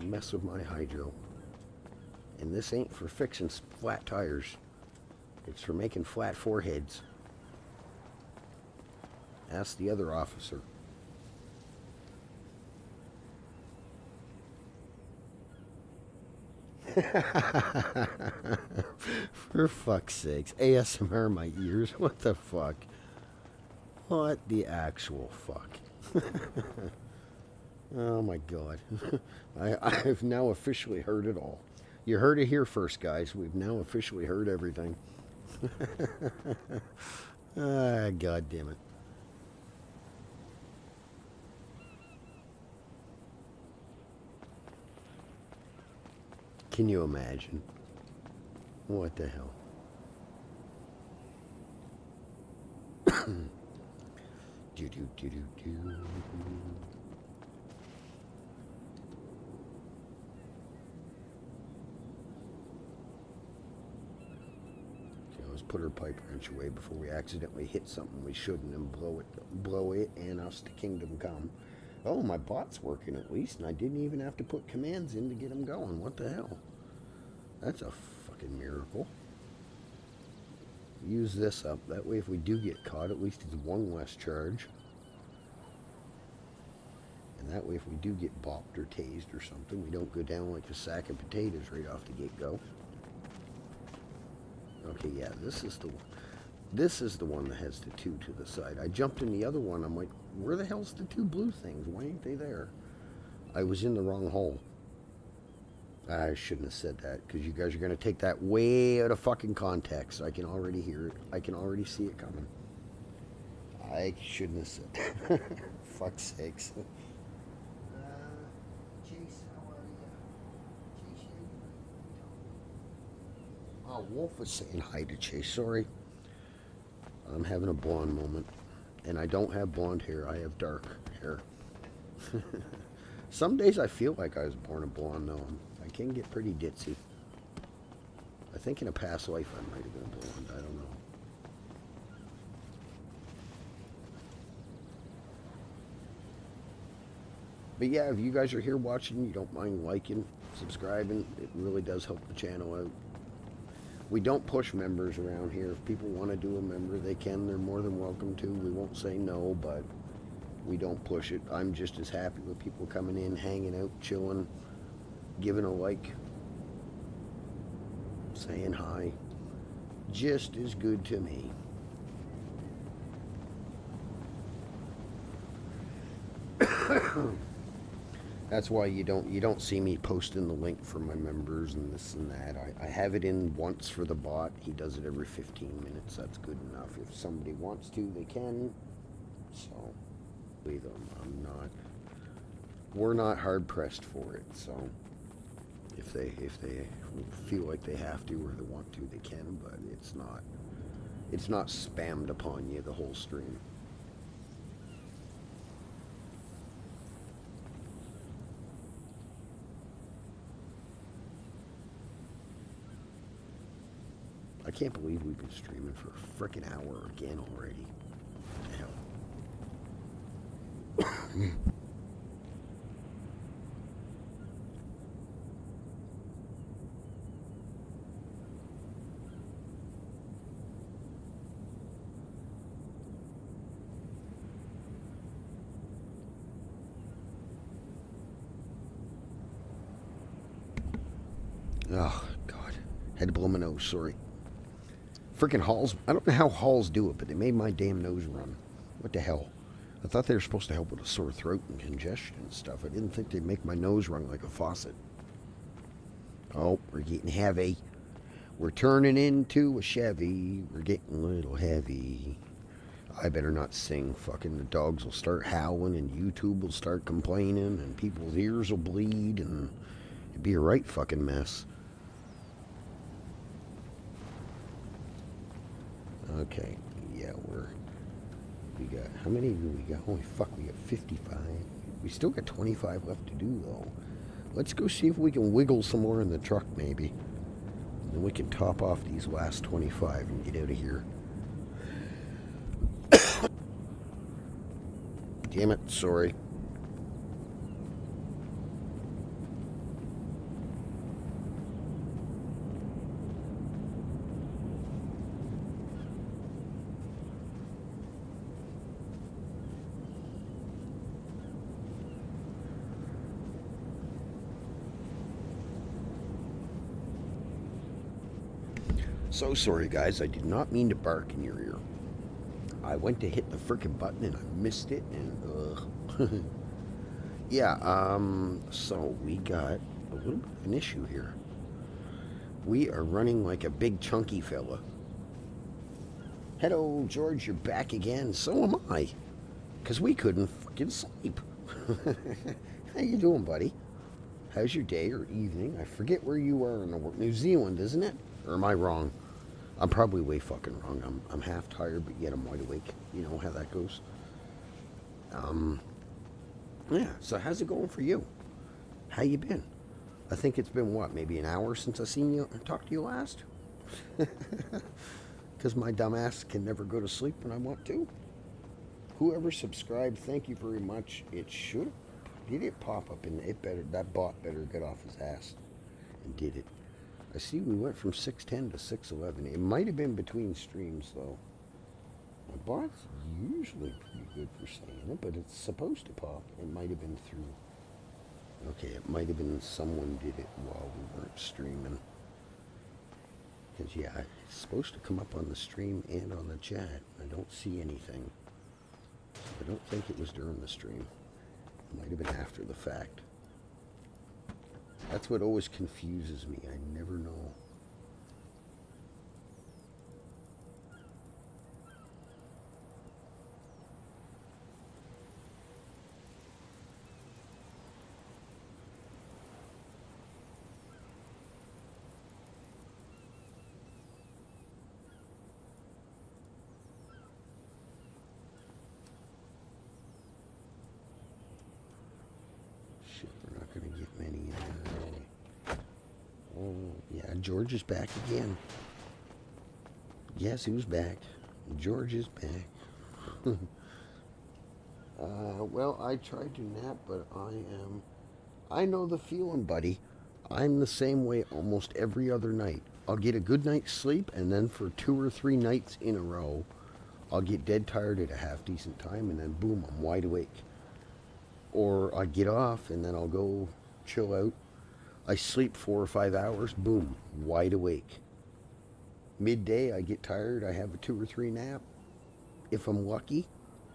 Mess with my hydro. And this ain't for fixing flat tires. It's for making flat foreheads. Ask the other officer. For fuck's sakes. ASMR my ears. What the fuck? What the actual fuck? Oh my god. I've now officially heard it all. You heard it here first, guys. We've now officially heard everything. Ah, god damn it. Can you imagine? What the hell? Do do do do do. Okay, let's put our pipe wrench away before we accidentally hit something we shouldn't and blow it and us to kingdom come. Oh, my bot's working at least, and I didn't even have to put commands in to get them going. What the hell? That's a fucking miracle. Use this up. That way if we do get caught, at least it's 1 less charge. And that way if we do get bopped or tased or something, we don't go down like a sack of potatoes right off the get-go. Okay, yeah, this is the one. This is the one that has the 2 to the side. I jumped in the other one. I'm like, where the hell's the 2 blue things? Why ain't they there? I was in the wrong hole. I shouldn't have said that because you guys are going to take that way out of fucking context. I can already hear it. I can already see it coming. I shouldn't have said that. Fuck's sakes. Chase, how are you? Chase, oh, Wolf was saying hi to Chase. Sorry. I'm having a blonde moment. And I don't have blonde hair. I have dark hair. Some days I feel like I was born a blonde, though. I can get pretty ditzy. I think in a past life I might have been blonde. I don't know. But yeah, if you guys are here watching, you don't mind liking, subscribing, it really does help the channel out. We don't push members around here. If people want to do a member, they can. They're more than welcome to. We won't say no, but we don't push it. I'm just as happy with people coming in, hanging out, chilling, giving a like, saying hi. Just as good to me. That's why you don't see me posting the link for my members and this and that. I have it in once for the bot. He does it every 15 minutes. That's good enough. If somebody wants to, they can. So, we're not hard pressed for it. So, if they feel like they have to or they want to, they can. But it's not spammed upon you the whole stream. I can't believe we've been streaming for a frickin' hour again already. Hell. Oh, God. Had to blow my nose, sorry. Freaking halls. I don't know how halls do it, but they made my damn nose run. What the hell? I thought they were supposed to help with a sore throat and congestion and stuff. I didn't think they'd make my nose run like a faucet. Oh, we're getting heavy. We're turning into a Chevy. We're getting a little heavy. I better not sing. Fucking the dogs will start howling and YouTube will start complaining and people's ears will bleed and it'd be a right fucking mess. Okay, yeah, we got, how many do we got? Holy fuck, we got 55. We still got 25 left to do, though. Let's go see if we can wiggle some more in the truck, maybe. And then we can top off these last 25 and get out of here. Damn it, sorry. So sorry, guys. I did not mean to bark in your ear. I went to hit the frickin' button and I missed it, and yeah. So we got a little bit of an issue here. We are running like a big chunky fella. Hello, George. You're back again. So am I. Cause we couldn't fucking sleep. How you doing, buddy? How's your day or evening? I forget where you are in the world. New Zealand, isn't it? Or am I wrong? I'm probably way fucking wrong. I'm half tired, but yet I'm wide awake. You know how that goes. Yeah. So how's it going for you? How you been? I think it's been what, maybe an hour since I seen you and talked to you last. Because my dumbass can never go to sleep when I want to. Whoever subscribed, thank you very much. It should. Did it pop up in it? Better, that bot better get off his ass and did it. I see we went from 610 to 611. It might have been between streams, though. My bot's usually pretty good for saying it, but it's supposed to pop. It might have been through. Okay, it might have been someone did it while we weren't streaming. Because, yeah, it's supposed to come up on the stream and on the chat. I don't see anything. I don't think it was during the stream. It might have been after the fact. That's what always confuses me. I never know. Shit, we're not going to get many in there. Oh, yeah, George is back again. Guess who's back? George is back. Well, I tried to nap, but I know the feeling, buddy. I'm the same way almost every other night. I'll get a good night's sleep, and then for 2 or 3 nights in a row, I'll get dead tired at a half decent time, and then boom, I'm wide awake. Or I get off, and then I'll go chill out. I sleep 4 or 5 hours, boom, wide awake. Midday, I get tired, I have a 2 or 3 nap. If I'm lucky,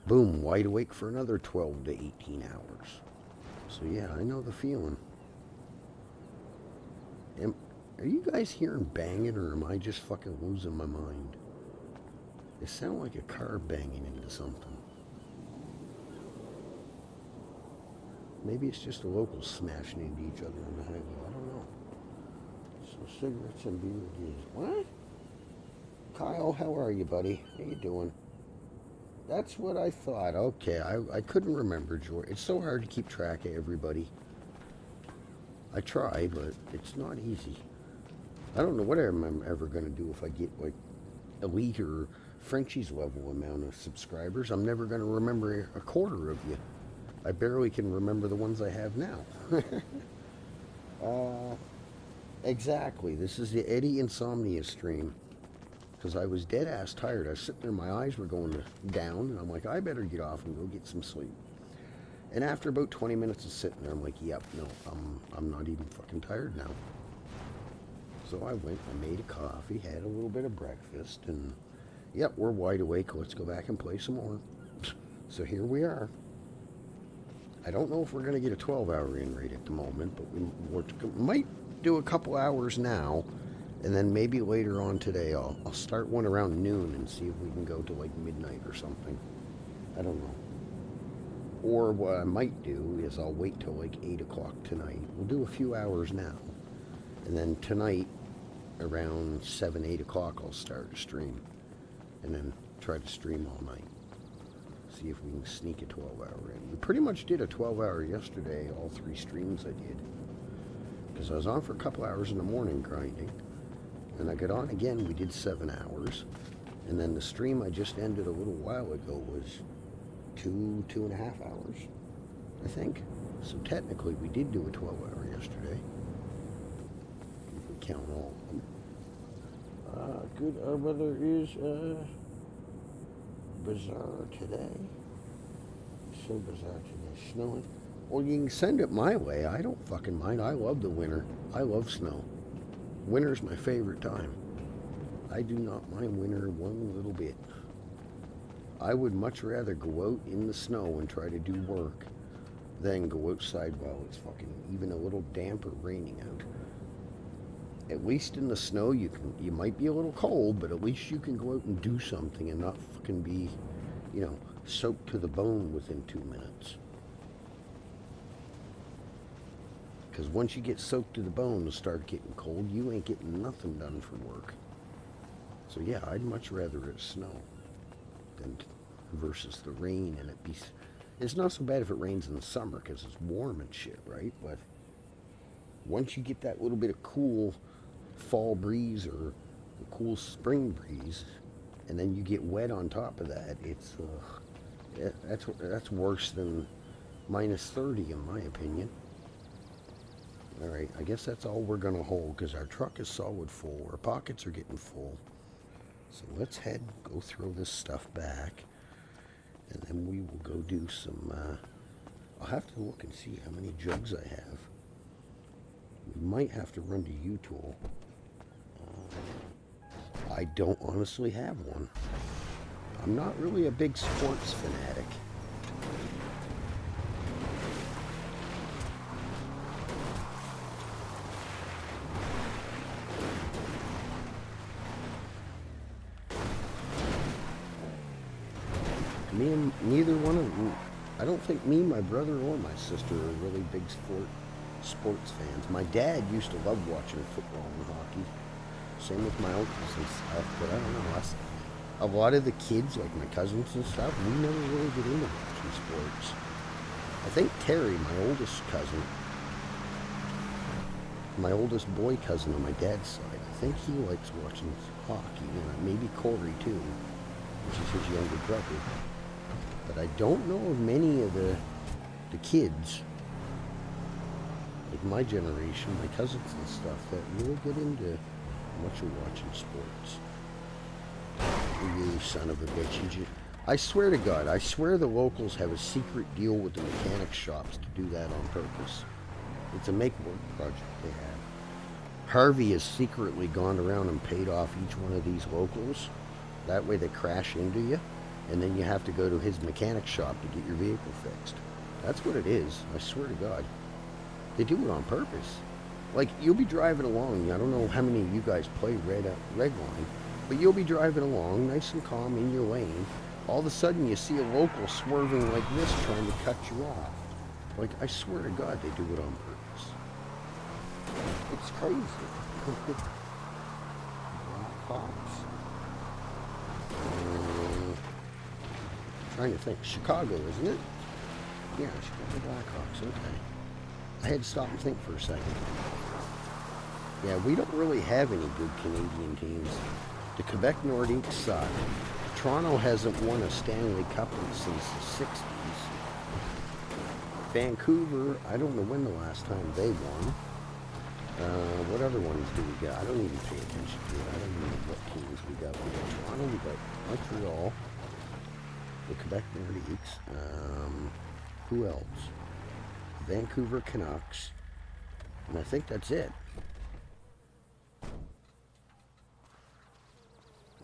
boom, wide awake for another 12 to 18 hours. So yeah, I know the feeling. Are you guys hearing banging, or am I just fucking losing my mind? It sounds like a car banging into something. Maybe it's just the locals smashing into each other on the highway. I don't know. So cigarettes and beer it is. What? Kyle, how are you, buddy? How you doing? That's what I thought. Okay, I couldn't remember, George. It's so hard to keep track of everybody. I try, but it's not easy. I don't know what I'm ever going to do if I get, like, elite or Frenchie's level amount of subscribers. I'm never going to remember a quarter of you. I barely can remember the ones I have now. Exactly. This is the Eddie Insomnia stream. Because I was dead-ass tired. I was sitting there, my eyes were going down, and I'm like, I better get off and go get some sleep. And after about 20 minutes of sitting there, I'm like, yep, no, I'm not even fucking tired now. So I went, I made a coffee, had a little bit of breakfast, and yep, we're wide awake. Let's go back and play some more. So here we are. I don't know if we're going to get a 12-hour in rate at the moment, but we might do a couple hours now. And then maybe later on today, I'll start one around noon and see if we can go to like midnight or something. I don't know. Or what I might do is I'll wait till like 8 o'clock tonight. We'll do a few hours now. And then tonight, around 7, 8 o'clock, I'll start a stream. And then try to stream all night. See if we can sneak a 12-hour in. We pretty much did a 12-hour yesterday, all 3 streams I did. Because I was on for a couple hours in the morning grinding. And I got on again, we did 7 hours. And then the stream I just ended a little while ago was 2.5 hours, I think. So technically we did do a 12-hour yesterday. If we count all of them. Good, our weather is bizarre today. So bizarre today, snowing. Well, you can send it my way, I don't fucking mind. I love the winter, I love snow. Winter's my favorite time. I do not mind winter one little bit. I would much rather go out in the snow and try to do work than go outside while it's fucking even a little damp or raining out. At least in the snow you might be a little cold, but at least you can go out and do something and not fucking be, you know, soaked to the bone within 2 minutes. Because once you get soaked to the bone and start getting cold, you ain't getting nothing done for work. So yeah, I'd much rather it snow than versus the rain, and it's not so bad if it rains in the summer because it's warm and shit, right? But once you get that little bit of cool fall breeze or a cool spring breeze, and then you get wet on top of that, it's that's worse than minus 30 in my opinion. Alright, I guess that's all we're going to hold because our truck is solid full. Our pockets are getting full. So let's go throw this stuff back. And then we will go do some, I'll have to look and see how many jugs I have. We might have to run to U-Tool. I don't honestly have one. I'm not really a big sports fanatic. Me and neither one of them. I don't think me, my brother, or my sister are really big sports fans. My dad used to love watching football and hockey. Same with my uncles and stuff. But I don't know. A lot of the kids, like my cousins and stuff, we never really get into watching sports. I think Terry, my oldest cousin, my oldest boy cousin on my dad's side, I think he likes watching hockey. Maybe Corey too, which is his younger brother. But I don't know of many of the kids, like my generation, my cousins and stuff, that really get into much of watching sports. You son of a bitch. I swear to God, I swear the locals have a secret deal with the mechanic shops to do that on purpose. It's a make-work project they have. Harvey has secretly gone around and paid off each one of these locals. That way they crash into you, and then you have to go to his mechanic shop to get your vehicle fixed. That's what it is, I swear to God. They do it on purpose. Like, you'll be driving along, I don't know how many of you guys play Redline, but you'll be driving along, nice and calm, in your lane. All of a sudden, you see a local swerving like this, trying to cut you off. Like, I swear to God, they do it on purpose. It's crazy. Cops. Trying to think. Chicago, isn't it? Yeah, Chicago Blackhawks, okay. I had to stop and think for a second. Yeah, we don't really have any good Canadian teams. The Quebec Nordiques suck. Toronto hasn't won a Stanley Cup since the 60s. Vancouver, I don't know when the last time they won. What other ones do we got? I don't even pay attention to it. I don't even know what teams we got. We got Toronto, we got Montreal, the Quebec Nordiques. Who else? Vancouver Canucks. And I think that's it.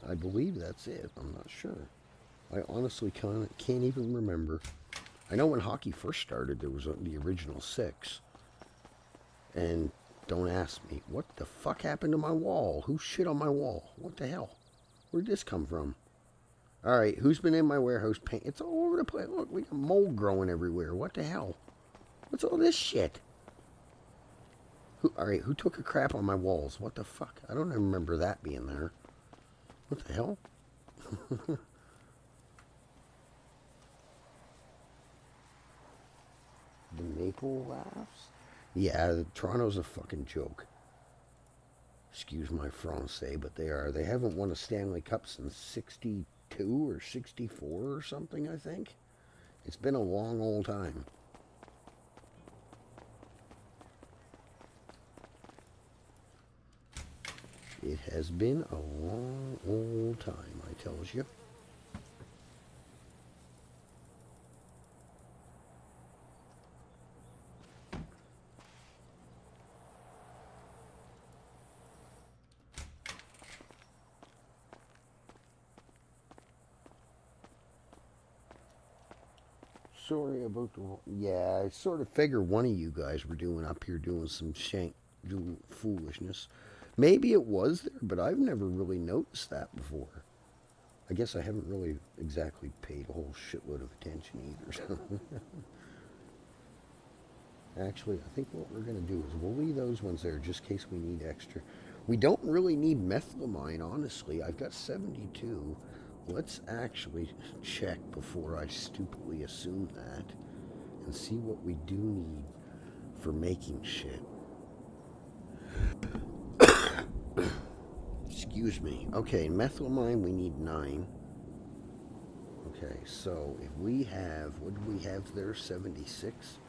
I believe that's it. I'm not sure. I honestly can't even remember. I know when hockey first started, there was the original 6. And don't ask me, what the fuck happened to my wall? Who shit on my wall? What the hell? Where'd this come from? All right, who's been in my warehouse paint? It's all over the place. Look, we got mold growing everywhere. What the hell? What's all this shit? All right, who took a crap on my walls? What the fuck? I don't even remember that being there. What the hell? The Maple Laughs? Yeah, Toronto's a fucking joke. Excuse my Francais, but they are. They haven't won a Stanley Cup since 62 or 64 or something, I think. It's been a long old time. It has been a long old time, I tells you. Sorry about the... Yeah, I sort of figure one of you guys were doing up here doing some foolishness. Maybe it was there, but I've never really noticed that before. I guess I haven't really exactly paid a whole shitload of attention either. Actually, I think what we're going to do is we'll leave those ones there just in case we need extra. We don't really need methylamine, honestly. I've got 72. Let's actually check before I stupidly assume that and see what we do need for making shit. Excuse me. Okay, methylamine we need 9. Okay, so if we have, what do we have there? 76?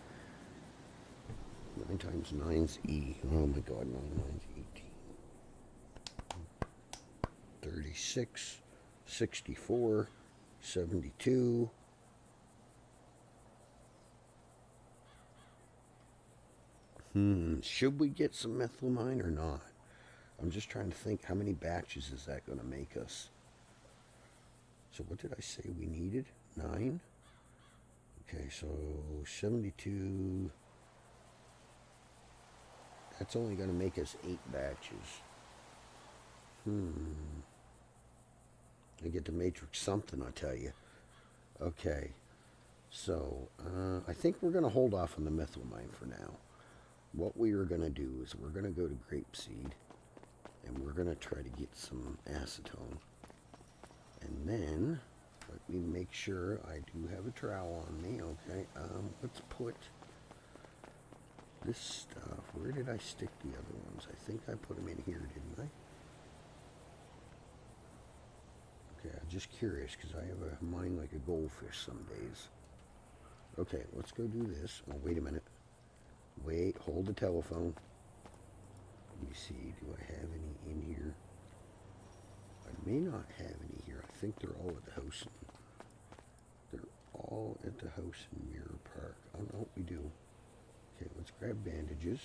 9 times 9's E. Oh my god, 9 9's 18. 36, 64, 72. Should we get some methylamine or not? I'm just trying to think, how many batches is that going to make us? So what did I say we needed? 9? Okay, so 72. That's only going to make us 8 batches. I get to matrix something, I tell you. Okay, so I think we're going to hold off on the methylamine for now. What we are going to do is we're going to go to grapeseed, and we're going to try to get some acetone. And then, let me make sure I do have a trowel on me. Okay, let's put this stuff. Where did I stick the other ones? I think I put them in here, didn't I? Okay, I'm just curious because I have a mind like a goldfish some days. Okay, let's go do this. Oh, wait a minute. Wait, hold the telephone. Let me see, do I have any in here? I may not have any here. I think they're all at the house. They're all at the house in Mirror Park. I don't know what we do. Okay, let's grab bandages.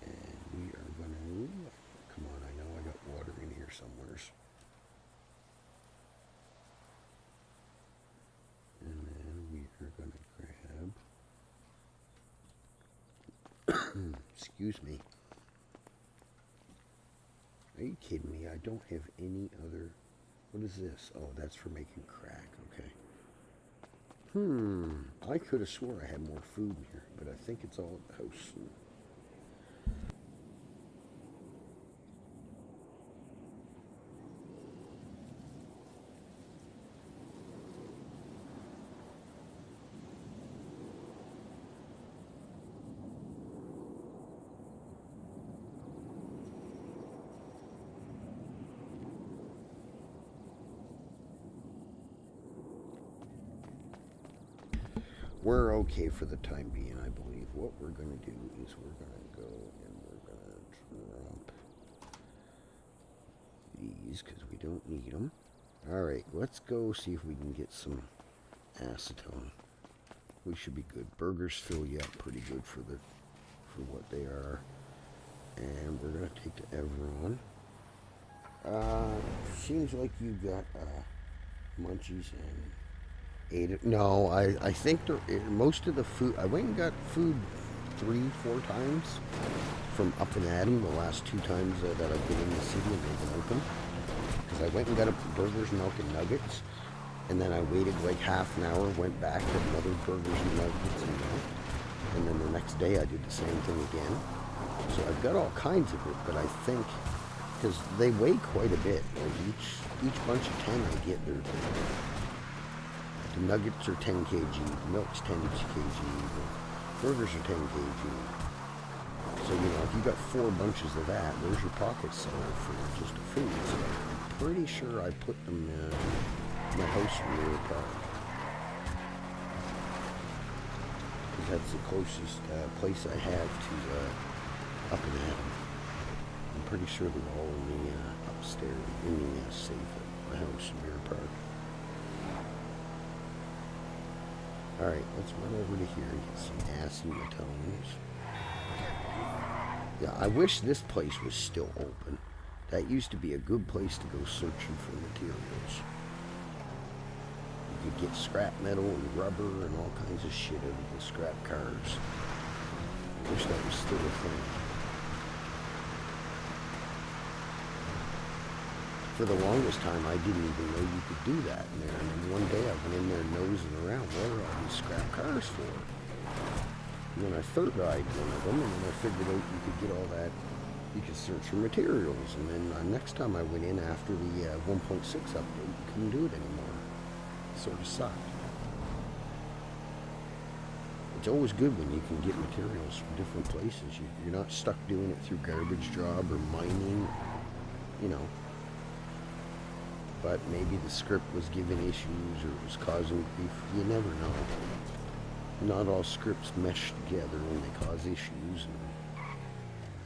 And we are going to... Come on, I know I got water in here somewhere. And then we are going to grab... Excuse me. Are you kidding me? I don't have any other... What is this? Oh, that's for making crack. Okay. I could have swore I had more food in here, but I think it's all at the house. We're okay for the time being, I believe. What we're going to do is we're going to go and we're going to drop these because we don't need them. Alright, let's go see if we can get some acetone. We should be good. Burgers fill you up pretty good for what they are. And we're going to take the Everon. Seems like you got munchies and... No, I think most of the food, I went and got food 3-4 times from Up and Adam the last 2 times that I've been in the city and they've been open. Because I went and got a burgers, milk, and nuggets, and then I waited like half an hour, went back to another burgers and nuggets and milk, and then the next day I did the same thing again. So I've got all kinds of it, but I think, because they weigh quite a bit, like each bunch of 10 I get, the nuggets are 10 kg, the milk's 10 kg, the burgers are 10 kg. So, you know, if you got 4 bunches of that, there's your pocket seller for just the food. So I'm pretty sure I put them in my house in Mirror Park. Because that's the closest place I have to Up and Adam. I'm pretty sure they're all in the upstairs, in the safe at my house in Mirror Park. Alright, let's run over to here and get some acetones. Yeah, I wish this place was still open. That used to be a good place to go searching for materials. You could get scrap metal and rubber and all kinds of shit out of the scrap cars. I wish that was still a thing. For the longest time, I didn't even know you could do that in there. And then one day I went in there nosing around. What are all these scrap cars for? And then I third eyed one of them, and then I figured out you could get all that. You could search for materials. And then next time I went in after the 1.6 update, you couldn't do it anymore. It sort of sucked. It's always good when you can get materials from different places. You're not stuck doing it through garbage job or mining, you know. But maybe the script was giving issues or it was causing grief. You never know. Not all scripts mesh together when they cause issues. And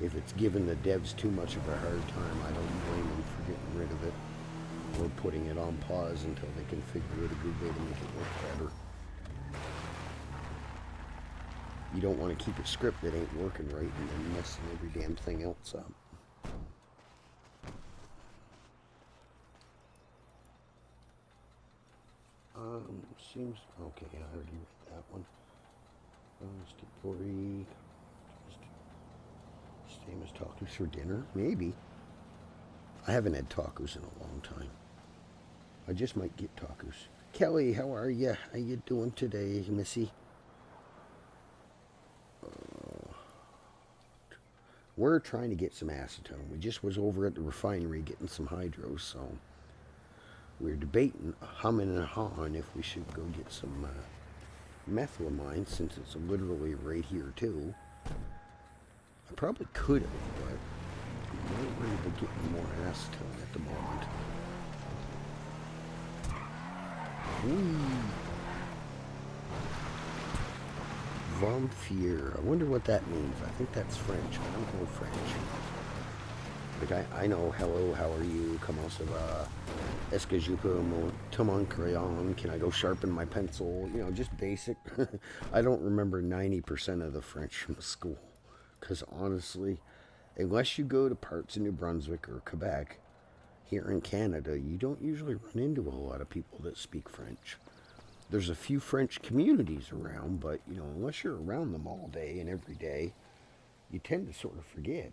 if it's giving the devs too much of a hard time, I don't blame them for getting rid of it or putting it on pause until they can figure out a good way to make it work better. You don't want to keep a script that ain't working right and then messing every damn thing else up. Seems okay. I already read that one. Story. Same as tacos for dinner? Maybe. I haven't had tacos in a long time. I just might get tacos. Kelly, how are you? How you doing today, Missy? We're trying to get some acetone. We just was over at the refinery getting some hydro, so we're debating, humming and hawing if we should go get some methylamine since it's literally right here too. I probably could have, but I'm not ready to get more acetone at the moment. Vampire. I wonder what that means. I think that's French. I don't know French. Like I know hello, how are you? Comment ça va? Est-ce que je peux monter mon crayon? Can I go sharpen my pencil? You know, just basic. I don't remember 90% of the French from school. Because honestly, unless you go to parts of New Brunswick or Quebec, here in Canada, you don't usually run into a lot of people that speak French. There's a few French communities around, but you know, unless you're around them all day and every day, you tend to sort of forget.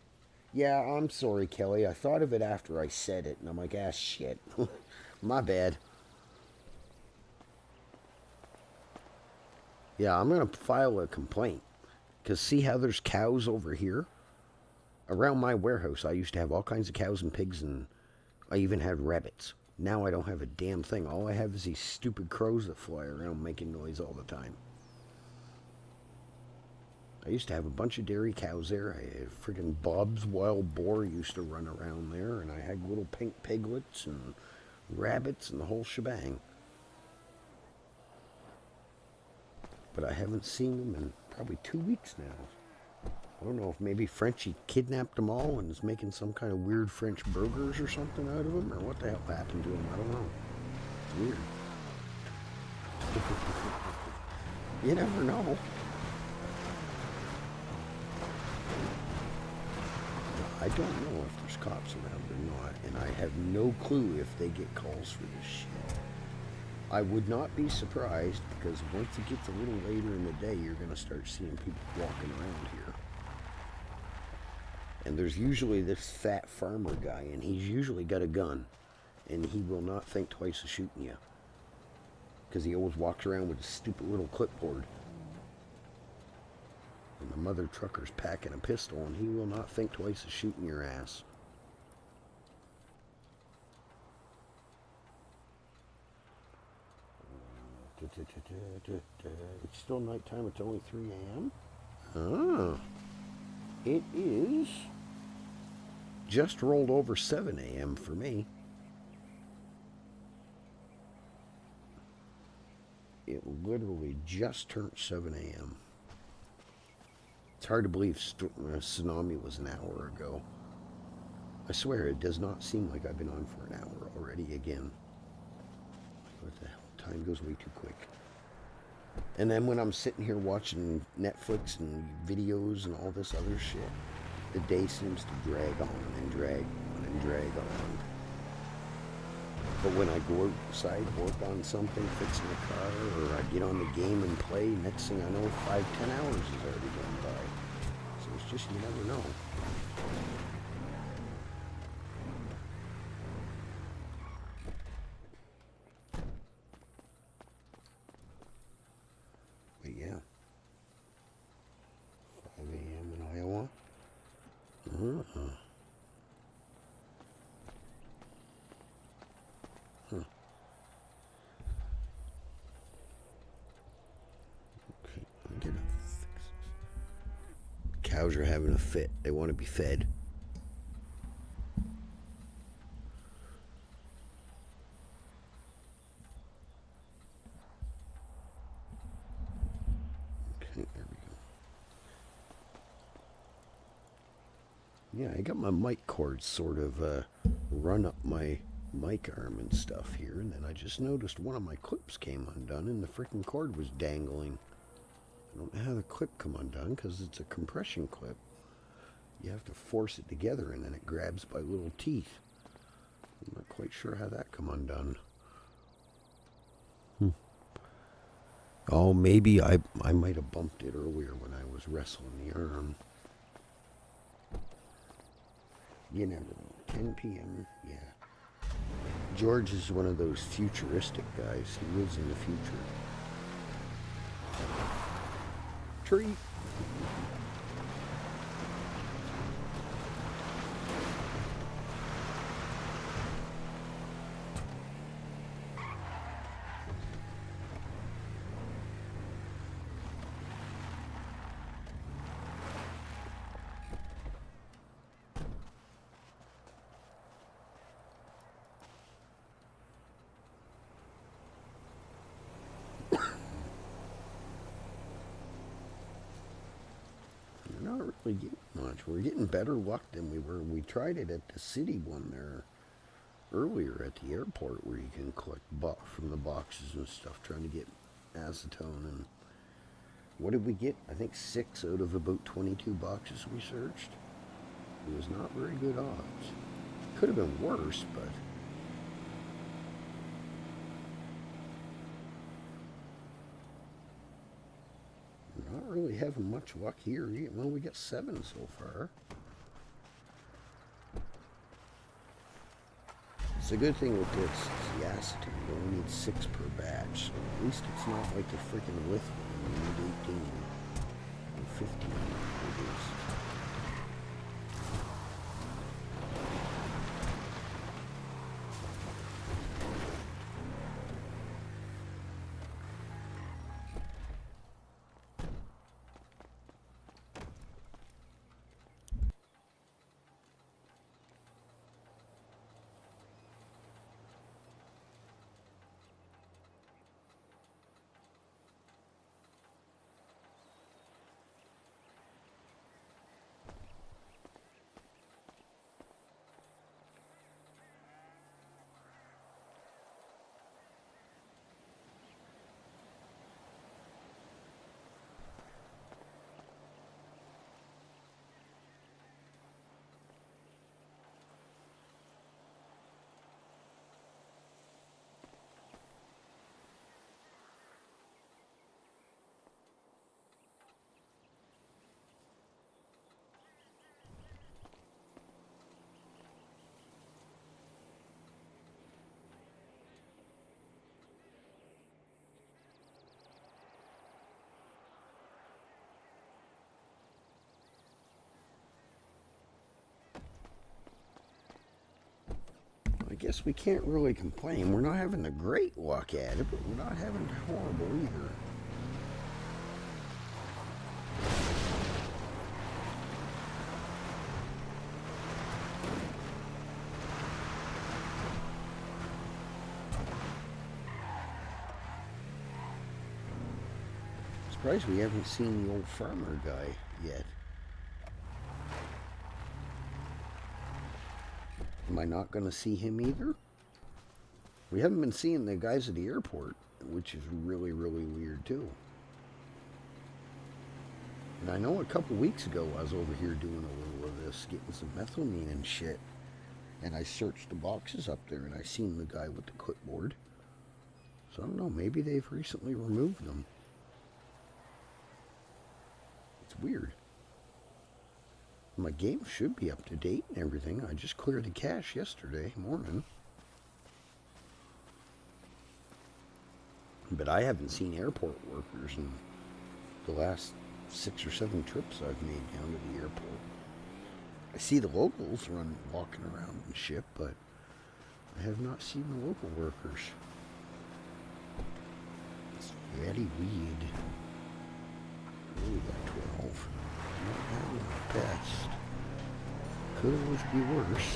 Yeah, I'm sorry, Kelly. I thought of it after I said it, and I'm like, ah, shit. My bad. Yeah, I'm going to file a complaint. Because see how there's cows over here? Around my warehouse, I used to have all kinds of cows and pigs, and I even had rabbits. Now I don't have a damn thing. All I have is these stupid crows that fly around making noise all the time. I used to have a bunch of dairy cows there. I had freaking Bob's wild boar used to run around there, and I had little pink piglets and rabbits and the whole shebang. But I haven't seen them in probably 2 weeks now. I don't know if maybe Frenchie kidnapped them all and is making some kind of weird French burgers or something out of them, or what the hell happened to them. I don't know. It's weird. You never know. I don't know if there's cops around or not, and I have no clue if they get calls for this shit. I would not be surprised, because once it gets a little later in the day, you're going to start seeing people walking around here. And there's usually this fat farmer guy, and he's usually got a gun, and he will not think twice of shooting you, because he always walks around with a stupid little clipboard. And the mother trucker's packing a pistol, and he will not think twice of shooting your ass. It's still nighttime. It's only 3 a.m. Ah, it is just rolled over 7 a.m. for me. It literally just turned 7 a.m. It's hard to believe tsunami was an hour ago. I swear it does not seem like I've been on for an hour already again. What the hell? Time goes way too quick. And then when I'm sitting here watching Netflix and videos and all this other shit, the day seems to drag on and drag on and drag on. But when I go outside, work on something, fixing a car, or I get on the game and play, next thing I know, 5-10 hours has already gone by. So it's just, you never know. But yeah. 5 a.m. in Iowa. Okay, I'm gonna fix this. Cows are having a fit. They want to be fed. Okay, there we go. Yeah, I got my mic cord sort of run up my mic arm and stuff here, and then I just noticed one of my clips came undone and the freaking cord was dangling. I don't know how the clip come undone because it's a compression clip. You have to force it together and then it grabs by little teeth. I'm not quite sure how that come undone. Oh, maybe I might have bumped it earlier when I was wrestling the arm. You never know. 10 p.m. Yeah. George is one of those futuristic guys. He lives in the future. Tree. We're not really getting much. We're getting better luck than we were. We tried it at the city one there earlier at the airport where you can collect from the boxes and stuff, trying to get acetone. And what did we get? I think 6 out of about 22 boxes we searched. It was not very good odds. Could have been worse, but we're not really having much luck here. Well, we got 7 so far. It's a good thing with this is the acetone. You only need 6 per batch, so at least it's not like the freaking lithium. You need 18 or 15 it is. I guess we can't really complain. We're not having a great luck at it, but we're not having horrible either. Surprised we haven't seen the old farmer guy yet. Am I not going to see him either? We haven't been seeing the guys at the airport, which is really, really weird too. And I know a couple weeks ago I was over here doing a little of this, getting some methylamine and shit. And I searched the boxes up there and I seen the guy with the clipboard. So I don't know, maybe they've recently removed them. It's weird. My game should be up to date and everything. I just cleared the cache yesterday morning. But I haven't seen airport workers in the last 6 or 7 trips I've made down to the airport. I see the locals walking around and shit, but I have not seen the local workers. It's very weird. Oh, we got 12. Not having the best. Could always be worse.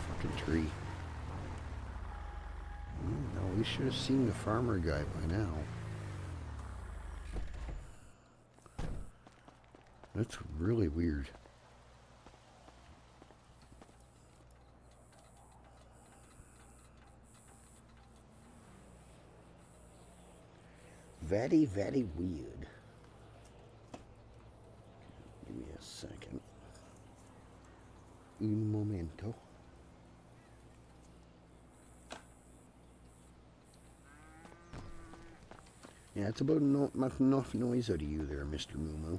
Fucking tree. No, we should have seen the farmer guy by now. That's really weird. Very, very weird. Give me a second. Un momento. Yeah, it's about enough noise out of you there, Mr. Moo Moo.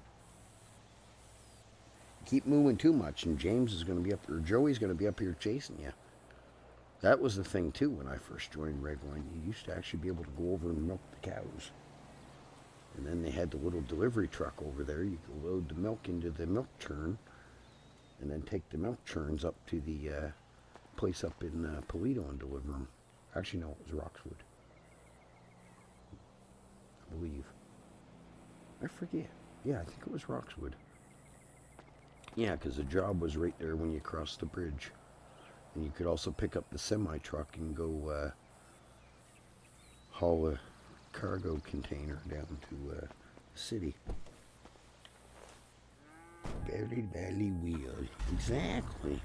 Keep mooing too much, and James is going to be up, or Joey's going to be up here chasing you. That was the thing, too, when I first joined Redline. You used to actually be able to go over and milk the cows. And then they had the little delivery truck over there. You could load the milk into the milk churn, and then take the milk churns up to the place up in Polito and deliver them. Actually, no, it was Roxwood. I believe. I forget. Yeah, I think it was Roxwood. Yeah, because the job was right there when you crossed the bridge. And you could also pick up the semi-truck and go haul a cargo container down to the city. Belly wheel. Exactly.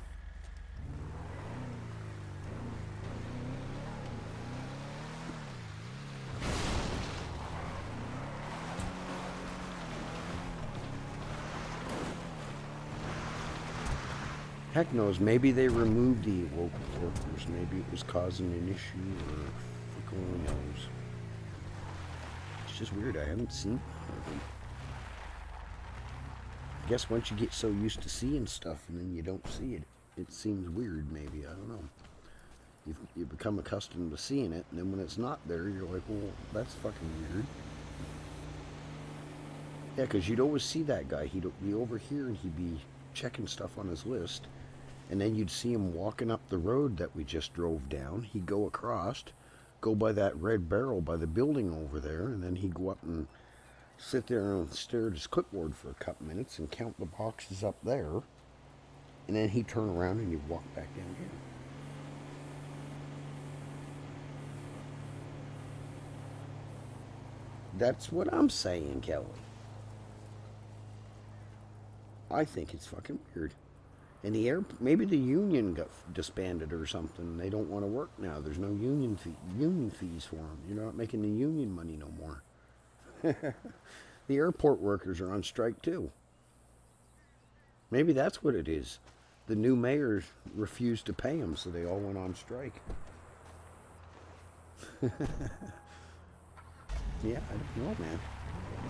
Heck knows, maybe they removed the local workers. Maybe it was causing an issue, or fuck only knows. It's just weird, I haven't seen them. I guess once you get so used to seeing stuff and then you don't see it, it seems weird maybe, I don't know. You become accustomed to seeing it, and then when it's not there, you're like, well, that's fucking weird. Yeah, because you'd always see that guy. He'd be over here and he'd be checking stuff on his list. And then you'd see him walking up the road that we just drove down. He'd go across, go by that red barrel by the building over there, and then he'd go up and sit there and stare at his clipboard for a couple minutes and count the boxes up there. And then he'd turn around and he'd walk back down here. That's what I'm saying, Kelly. I think it's fucking weird. And maybe the union got disbanded or something. They don't want to work now. There's no union fees for them. You're not making the union money no more. The airport workers are on strike too. Maybe that's what it is. The new mayor refused to pay them, so they all went on strike. Yeah, I don't know, man.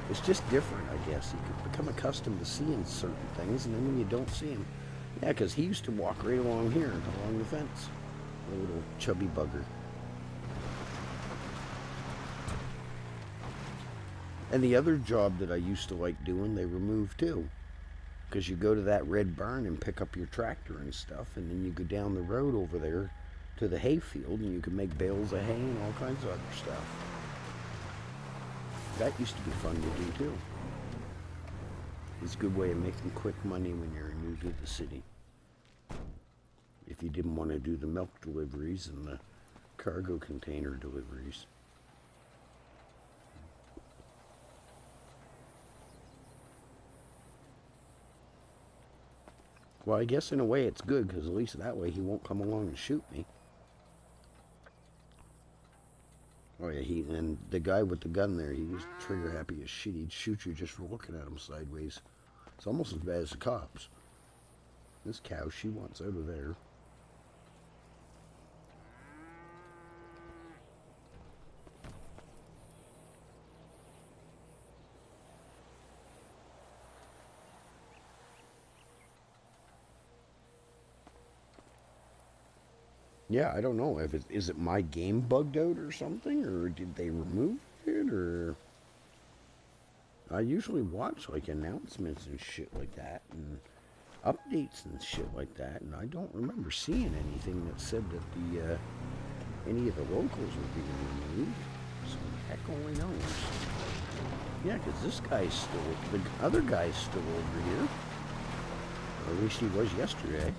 It's just different, I guess. You could become accustomed to seeing certain things, and then when you don't see them, yeah, because he used to walk right along here, along the fence. A little chubby bugger. And the other job that I used to like doing, they removed too. Because you go to that red barn and pick up your tractor and stuff, and then you go down the road over there to the hay field, and you can make bales of hay and all kinds of other stuff. That used to be fun to do too. It's a good way of making quick money when you're new to the city. If you didn't want to do the milk deliveries and the cargo container deliveries. Well, I guess in a way it's good, because at least that way he won't come along and shoot me. Oh yeah, and the guy with the gun there, he was trigger happy as shit. He'd shoot you just for looking at him sideways. It's almost as bad as the cops. This cow, she wants out of there. Yeah, I don't know. Is it my game bugged out or something, or did they remove it, or I usually watch like announcements and shit like that, and updates and shit like that, and I don't remember seeing anything that said that the any of the locals were being removed. So heck only knows. Yeah, because this guy's still, the other guy's still over here, or at least he was yesterday.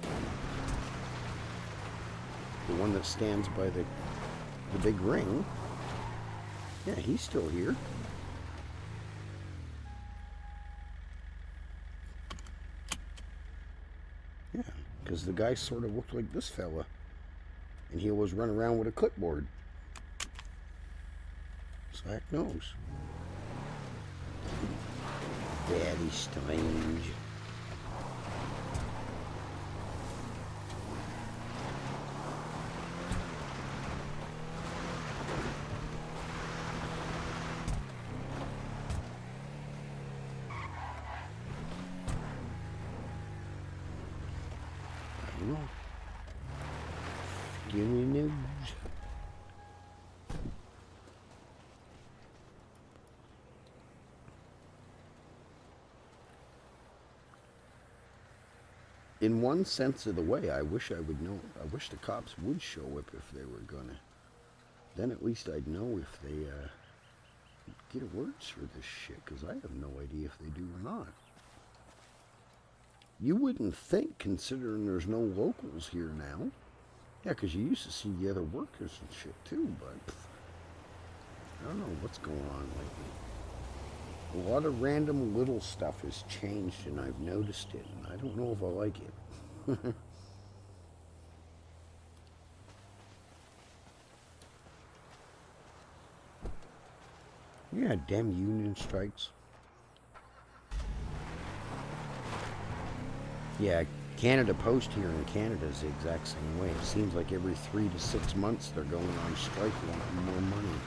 The one that stands by the big ring. Yeah, he's still here. Yeah, because the guy sort of looked like this fella. And he always run around with a clipboard. So heck knows. Very strange. in one sense of the way, I wish I would know. I wish the cops would show up if they were gonna. Then at least I'd know if they get awards for this shit, because I have no idea if they do or not. You wouldn't think, considering there's no locals here now. Yeah, because you used to see the other workers and shit too, but I don't know what's going on lately. A lot of random little stuff has changed, and I've noticed it, and I don't know if I like it. Yeah, damn union strikes. Yeah, Canada Post here in Canada is the exact same way. It seems like every 3 to 6 months they're going on strike wanting more money.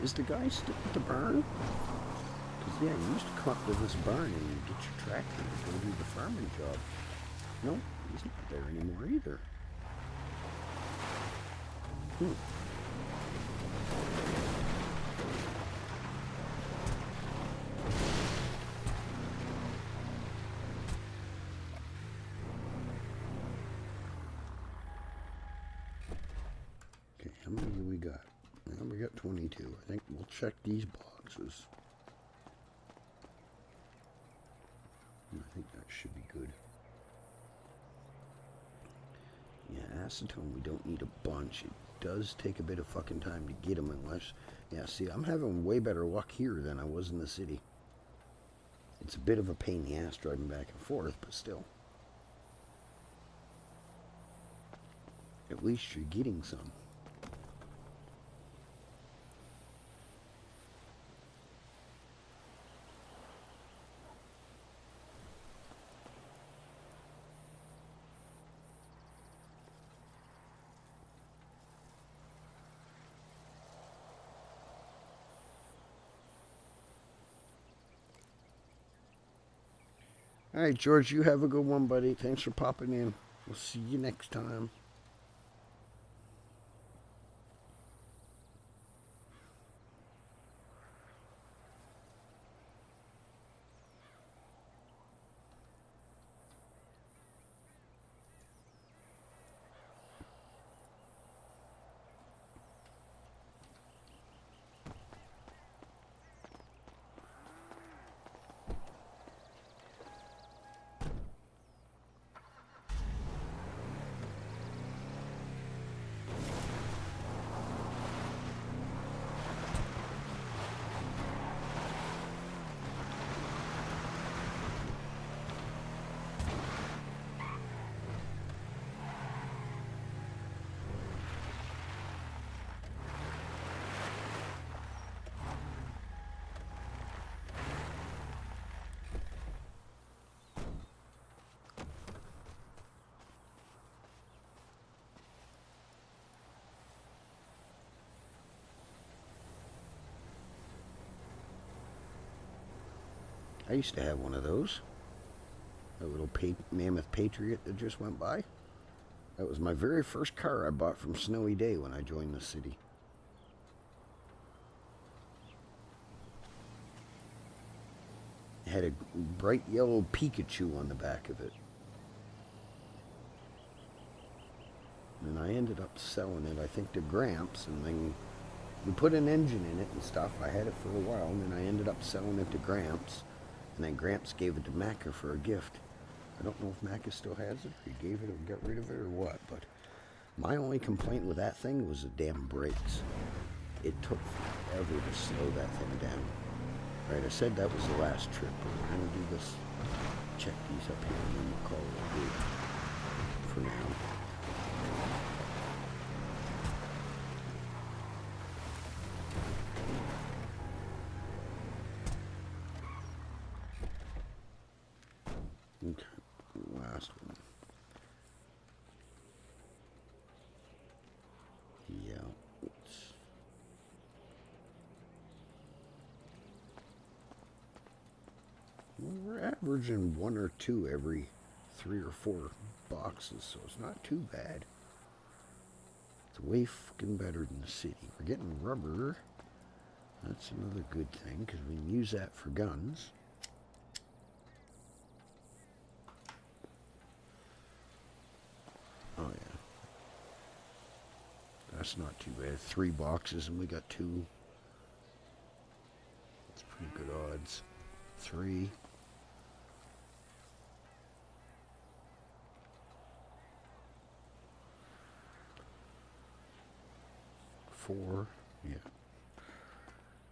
Is the guy still at the barn? Because, yeah, you used to come up to this barn and get your tractor to go do the farming job. No, he's not there anymore either. Okay, how many do we got? Well, we got 22. I think we'll check these boxes. I think that should be good. Yeah, acetone, we don't need a bunch. It does take a bit of fucking time to get them unless... Yeah, see, I'm having way better luck here than I was in the city. It's a bit of a pain in the ass driving back and forth, but still. At least you're getting some. All right, George, you have a good one, buddy. Thanks for popping in. We'll see you next time. I used to have one of those. A little Mammoth Patriot that just went by. That was my very first car I bought from Snowy Day when I joined the city. It had a bright yellow Pikachu on the back of it. And I ended up selling it, I think, to Gramps, and then we put an engine in it and stuff. I had it for a while, and then I ended up selling it to Gramps. And then Gramps gave it to Macca for a gift. I don't know if Macca still has it, or he gave it or got rid of it or what, but my only complaint with that thing was the damn brakes. It took forever to slow that thing down. Right, I said that was the last trip, but we're going to do this, check these up here, and then we'll call it a day for now. Okay, last one. Yeah, well, we're averaging 1 or 2 every 3 or 4 boxes, so it's not too bad. It's way fucking better than the city. We're getting rubber. That's another good thing, because we can use that for guns. That's not too bad. 3 boxes and we got 2. That's pretty good odds. 3. 4. Yeah.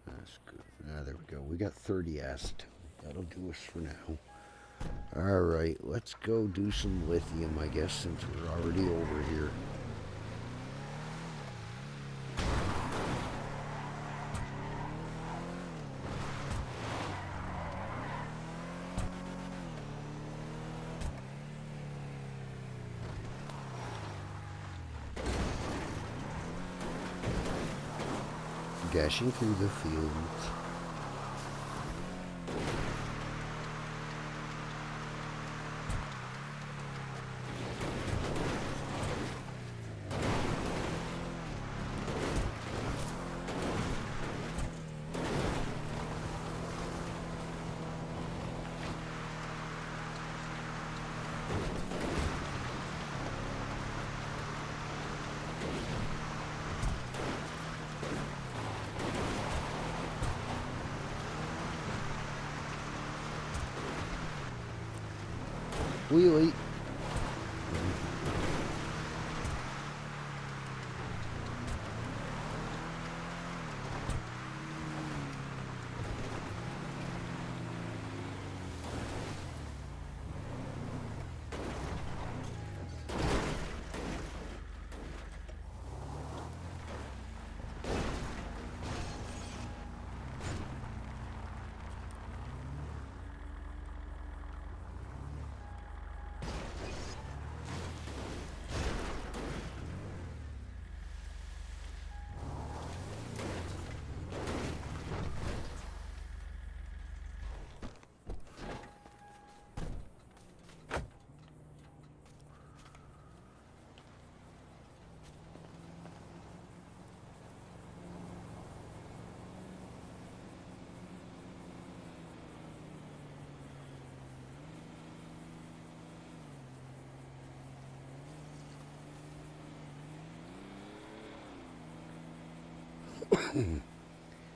That's good. Ah, there we go. We got 30 acetone. That'll do us for now. Alright, let's go do some lithium, I guess, since we're already over here. Dashing through the fields. Wheelie.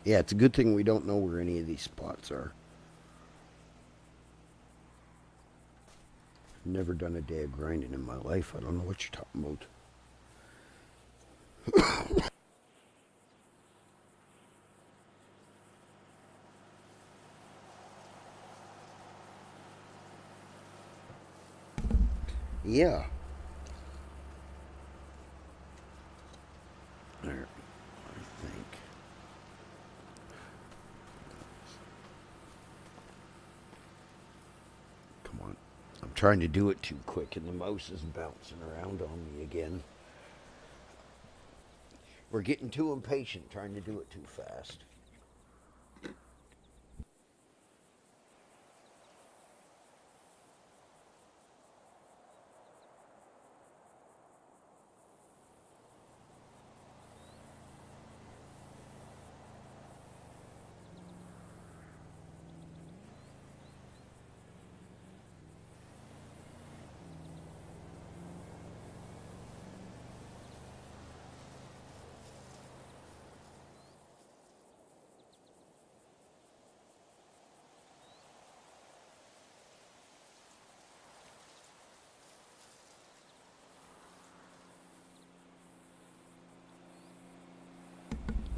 Yeah, it's a good thing we don't know where any of these spots are. Never done a day of grinding in my life. I don't know what you're talking about. Yeah. There, I think. Come on. I'm trying to do it too quick and the mouse is bouncing around on me again. We're getting too impatient trying to do it too fast.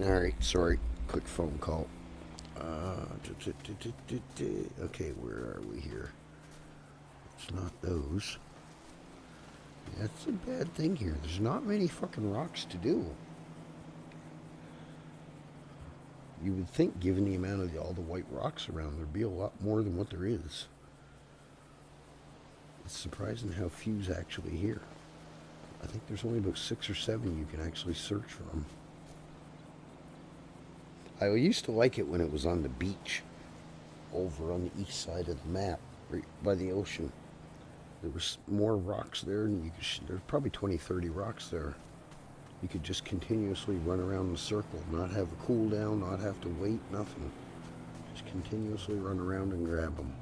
Alright, sorry. Quick phone call. Okay, where are we here? It's not those. That's a bad thing here. There's not many fucking rocks to do. You would think, given the amount of all the white rocks around, there'd be a lot more than what there is. It's surprising how few's actually here. I think there's only about 6 or 7 you can actually search from. I used to like it when it was on the beach, over on the east side of the map, right by the ocean. There was more rocks there, and there's probably 20, 30 rocks there. You could just continuously run around in a circle, not have a cool down, not have to wait, nothing. Just continuously run around and grab them.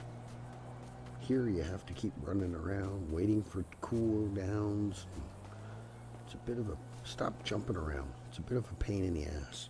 Here you have to keep running around, waiting for cool downs. It's a bit of a Stop jumping around. It's a bit of a pain in the ass.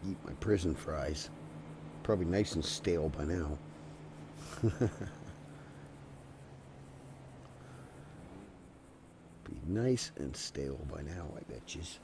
Eat my prison fries. Probably nice and stale by now. Be nice and stale by now, I bet yous.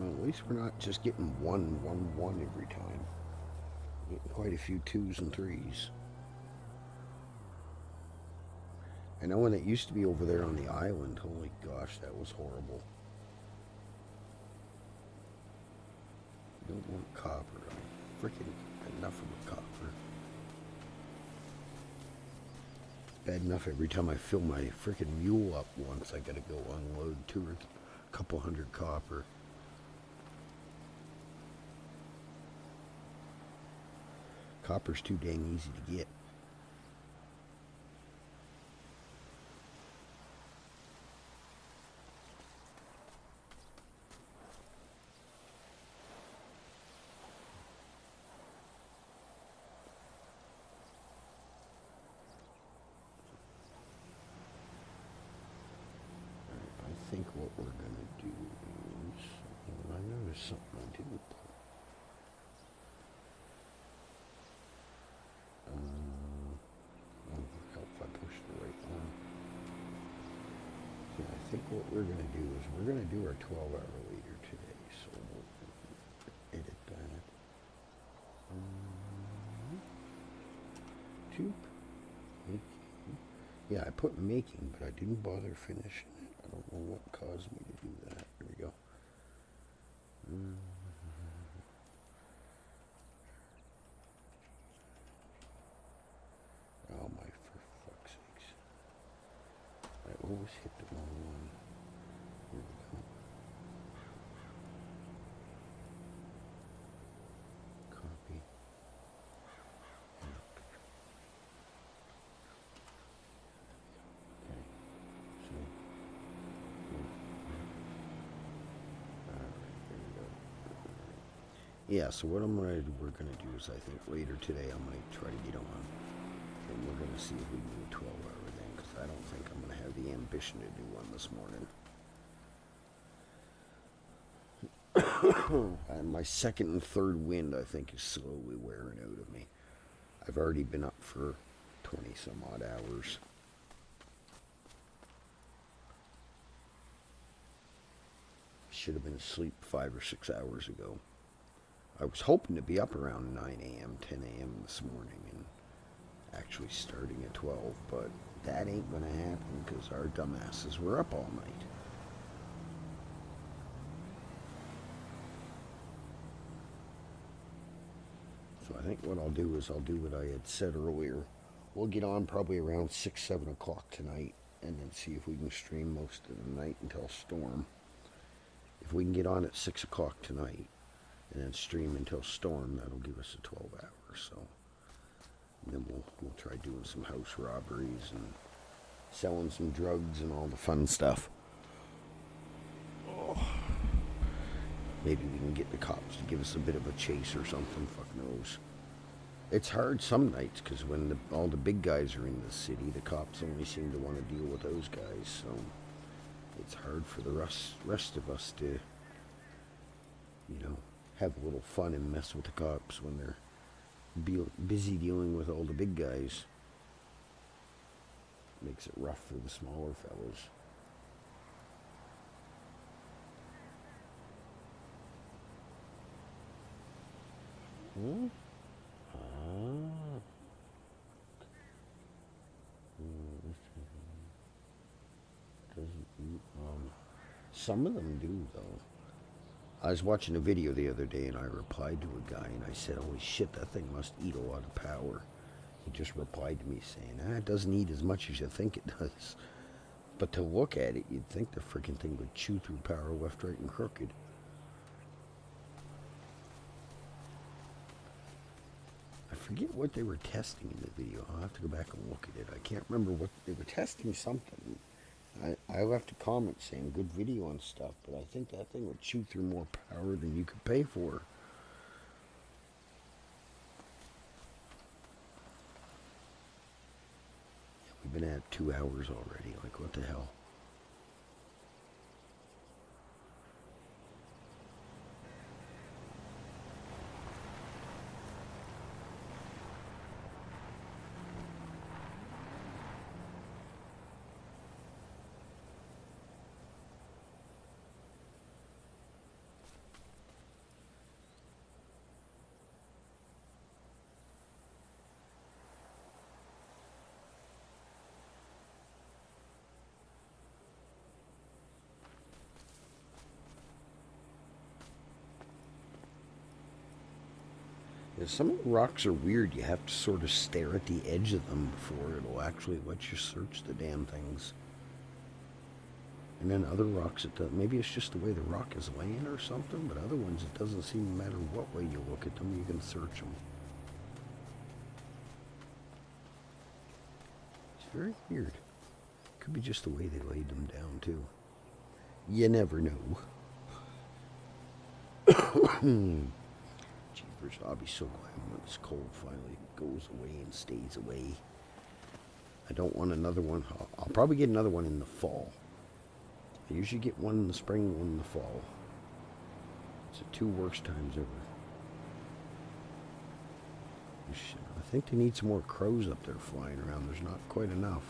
Well, at least we're not just getting 1 every time. We're getting quite a few 2s and 3s. I know when it used to be over there on the island, holy gosh, that was horrible. Don't want copper. I'm freaking enough of the copper. It's bad enough every time I fill my freaking mule up once, I gotta go unload a couple hundred copper. Copper's too dang easy to get. I think what we're gonna do is, I noticed something I didn't put. Help if I push the right one. Yeah, I think what we're gonna do is we're gonna do our 12-hour later today, so we'll edit that. Two. Yeah, I put making, but I didn't bother finishing it. I don't know what caused me to do that. Here we go. Oh my, for fuck's sakes. I always hit the wrong one. Here we go. Copy. Okay. So, alright, there we go. Yeah, so what we're gonna do is I think later today I might try to get on and we're gonna see if we can do a 12-hour I don't think I'm going to have the ambition to do one this morning. And my second and third wind, I think, is slowly wearing out of me. I've already been up for 20 some odd hours. Should have been asleep 5 or 6 hours ago. I was hoping to be up around 9 a.m., 10 a.m. this morning and actually starting at 12, but that ain't going to happen because our dumbasses were up all night. So I think what I'll do is I'll do what I had said earlier. We'll get on probably around 6, 7 o'clock tonight and then see if we can stream most of the night until storm. If we can get on at 6 o'clock tonight and then stream until storm, that'll give us a 12 hours. So and then we'll try doing some house robberies and selling some drugs and all the fun stuff. Oh. Maybe we can get the cops to give us a bit of a chase or something. Fuck knows. It's hard some nights because when all the big guys are in the city, the cops only seem to want to deal with those guys. So it's hard for the rest of us to, have a little fun and mess with the cops when they're busy dealing with all the big guys. Makes it rough for the smaller fellows. Hmm? Some of them do, though. I was watching a video the other day and I replied to a guy and I said, holy shit, that thing must eat a lot of power. He just replied to me saying, it doesn't eat as much as you think it does. But to look at it, you'd think the freaking thing would chew through power left, right, and crooked. I forget what they were testing in the video. I'll have to go back and look at it. I can't remember what they were testing. Something. I left a comment saying good video and stuff, but I think that thing would chew through more power than you could pay for. Yeah, we've been at 2 hours already. Like, what the hell? Yeah, some of the rocks are weird. You have to sort of stare at the edge of them before it'll actually let you search the damn things. And then other rocks, maybe it's just the way the rock is laying or something, but other ones, it doesn't seem to matter what way you look at them, you can search them. It's very weird. Could be just the way they laid them down, too. You never know. Jeepers, I'll be so glad when this cold finally goes away and stays away. I don't want another one. I'll probably get another one in the fall. I usually get one in the spring, one in the fall. It's the 2 worst times ever. I think they need some more crows up there flying around. There's not quite enough.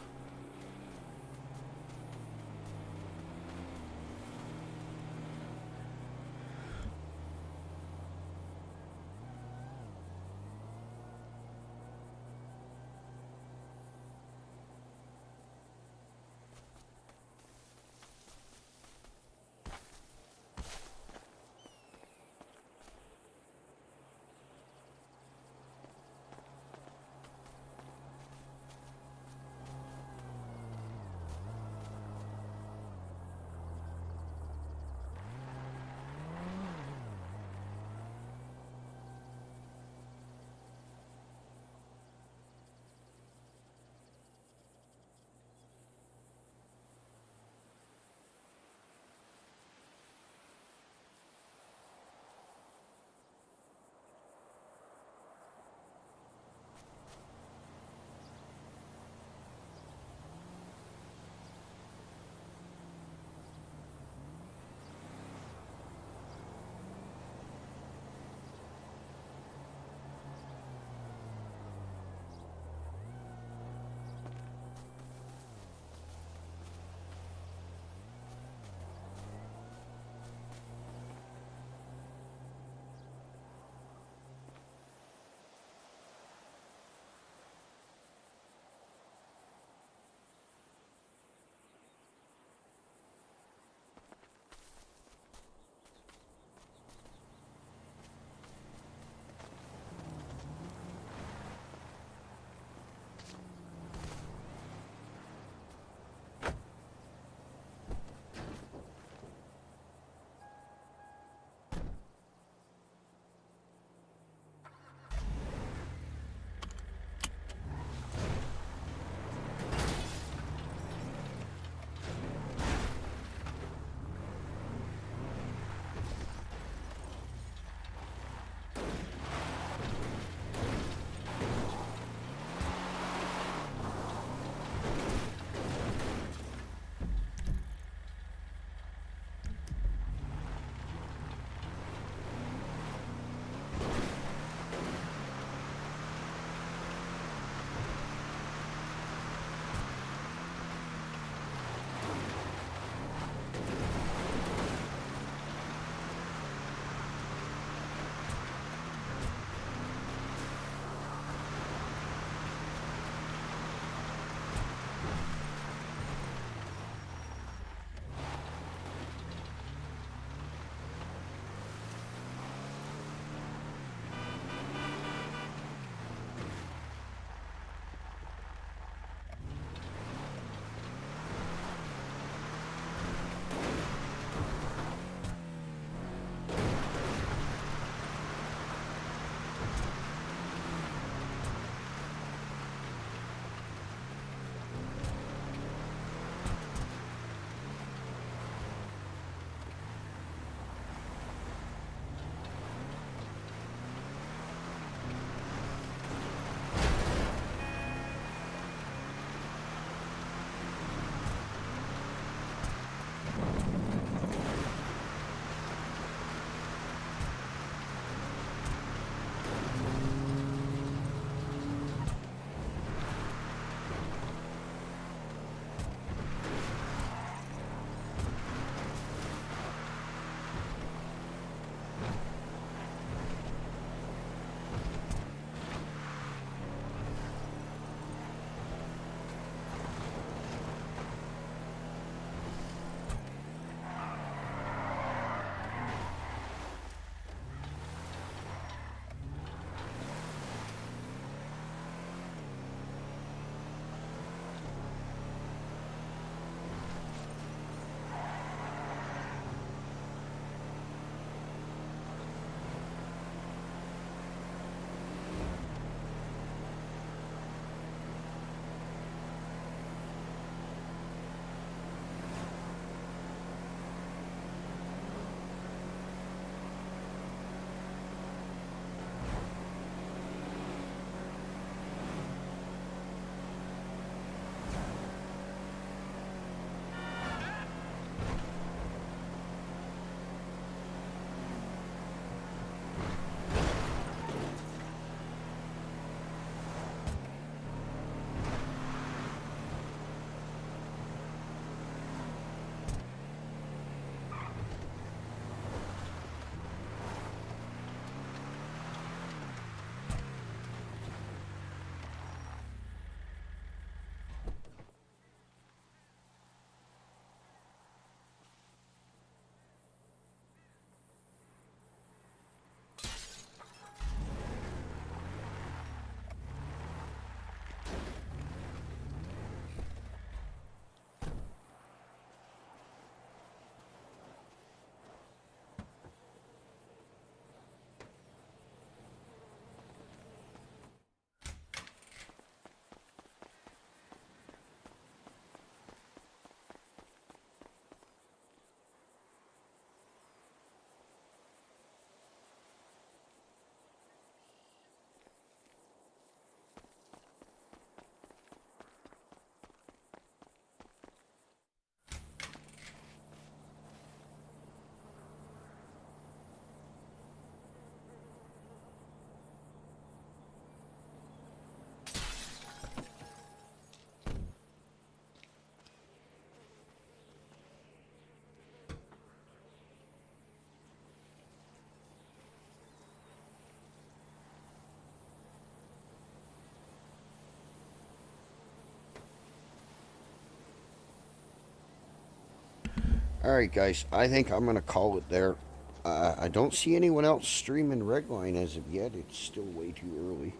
Alright, guys, I think I'm going to call it there. I don't see anyone else streaming Redline as of yet. It's still way too early.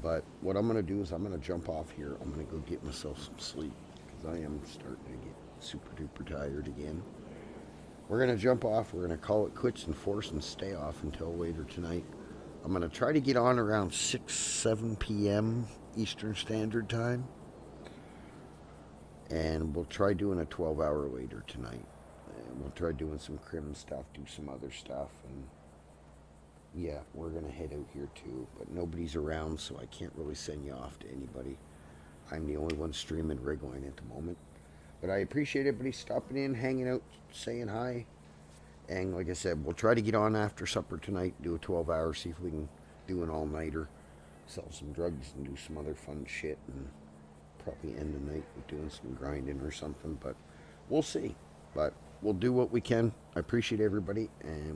But what I'm going to do is I'm going to jump off here. I'm going to go get myself some sleep because I am starting to get super duper tired again. We're going to jump off. We're going to call it quits and force and stay off until later tonight. I'm going to try to get on around 6, 7 p.m. Eastern Standard Time. And we'll try doing a 12-hour later tonight. And we'll try doing some crim stuff, do some other stuff. And yeah, we're going to head out here too. But nobody's around, so I can't really send you off to anybody. I'm the only one streaming Redline at the moment. But I appreciate everybody stopping in, hanging out, saying hi. And like I said, we'll try to get on after supper tonight, do a 12-hour, see if we can do an all-nighter, sell some drugs and do some other fun shit, and probably end the night with doing some grinding or something. But we'll see. But we'll do what we can. I appreciate everybody, and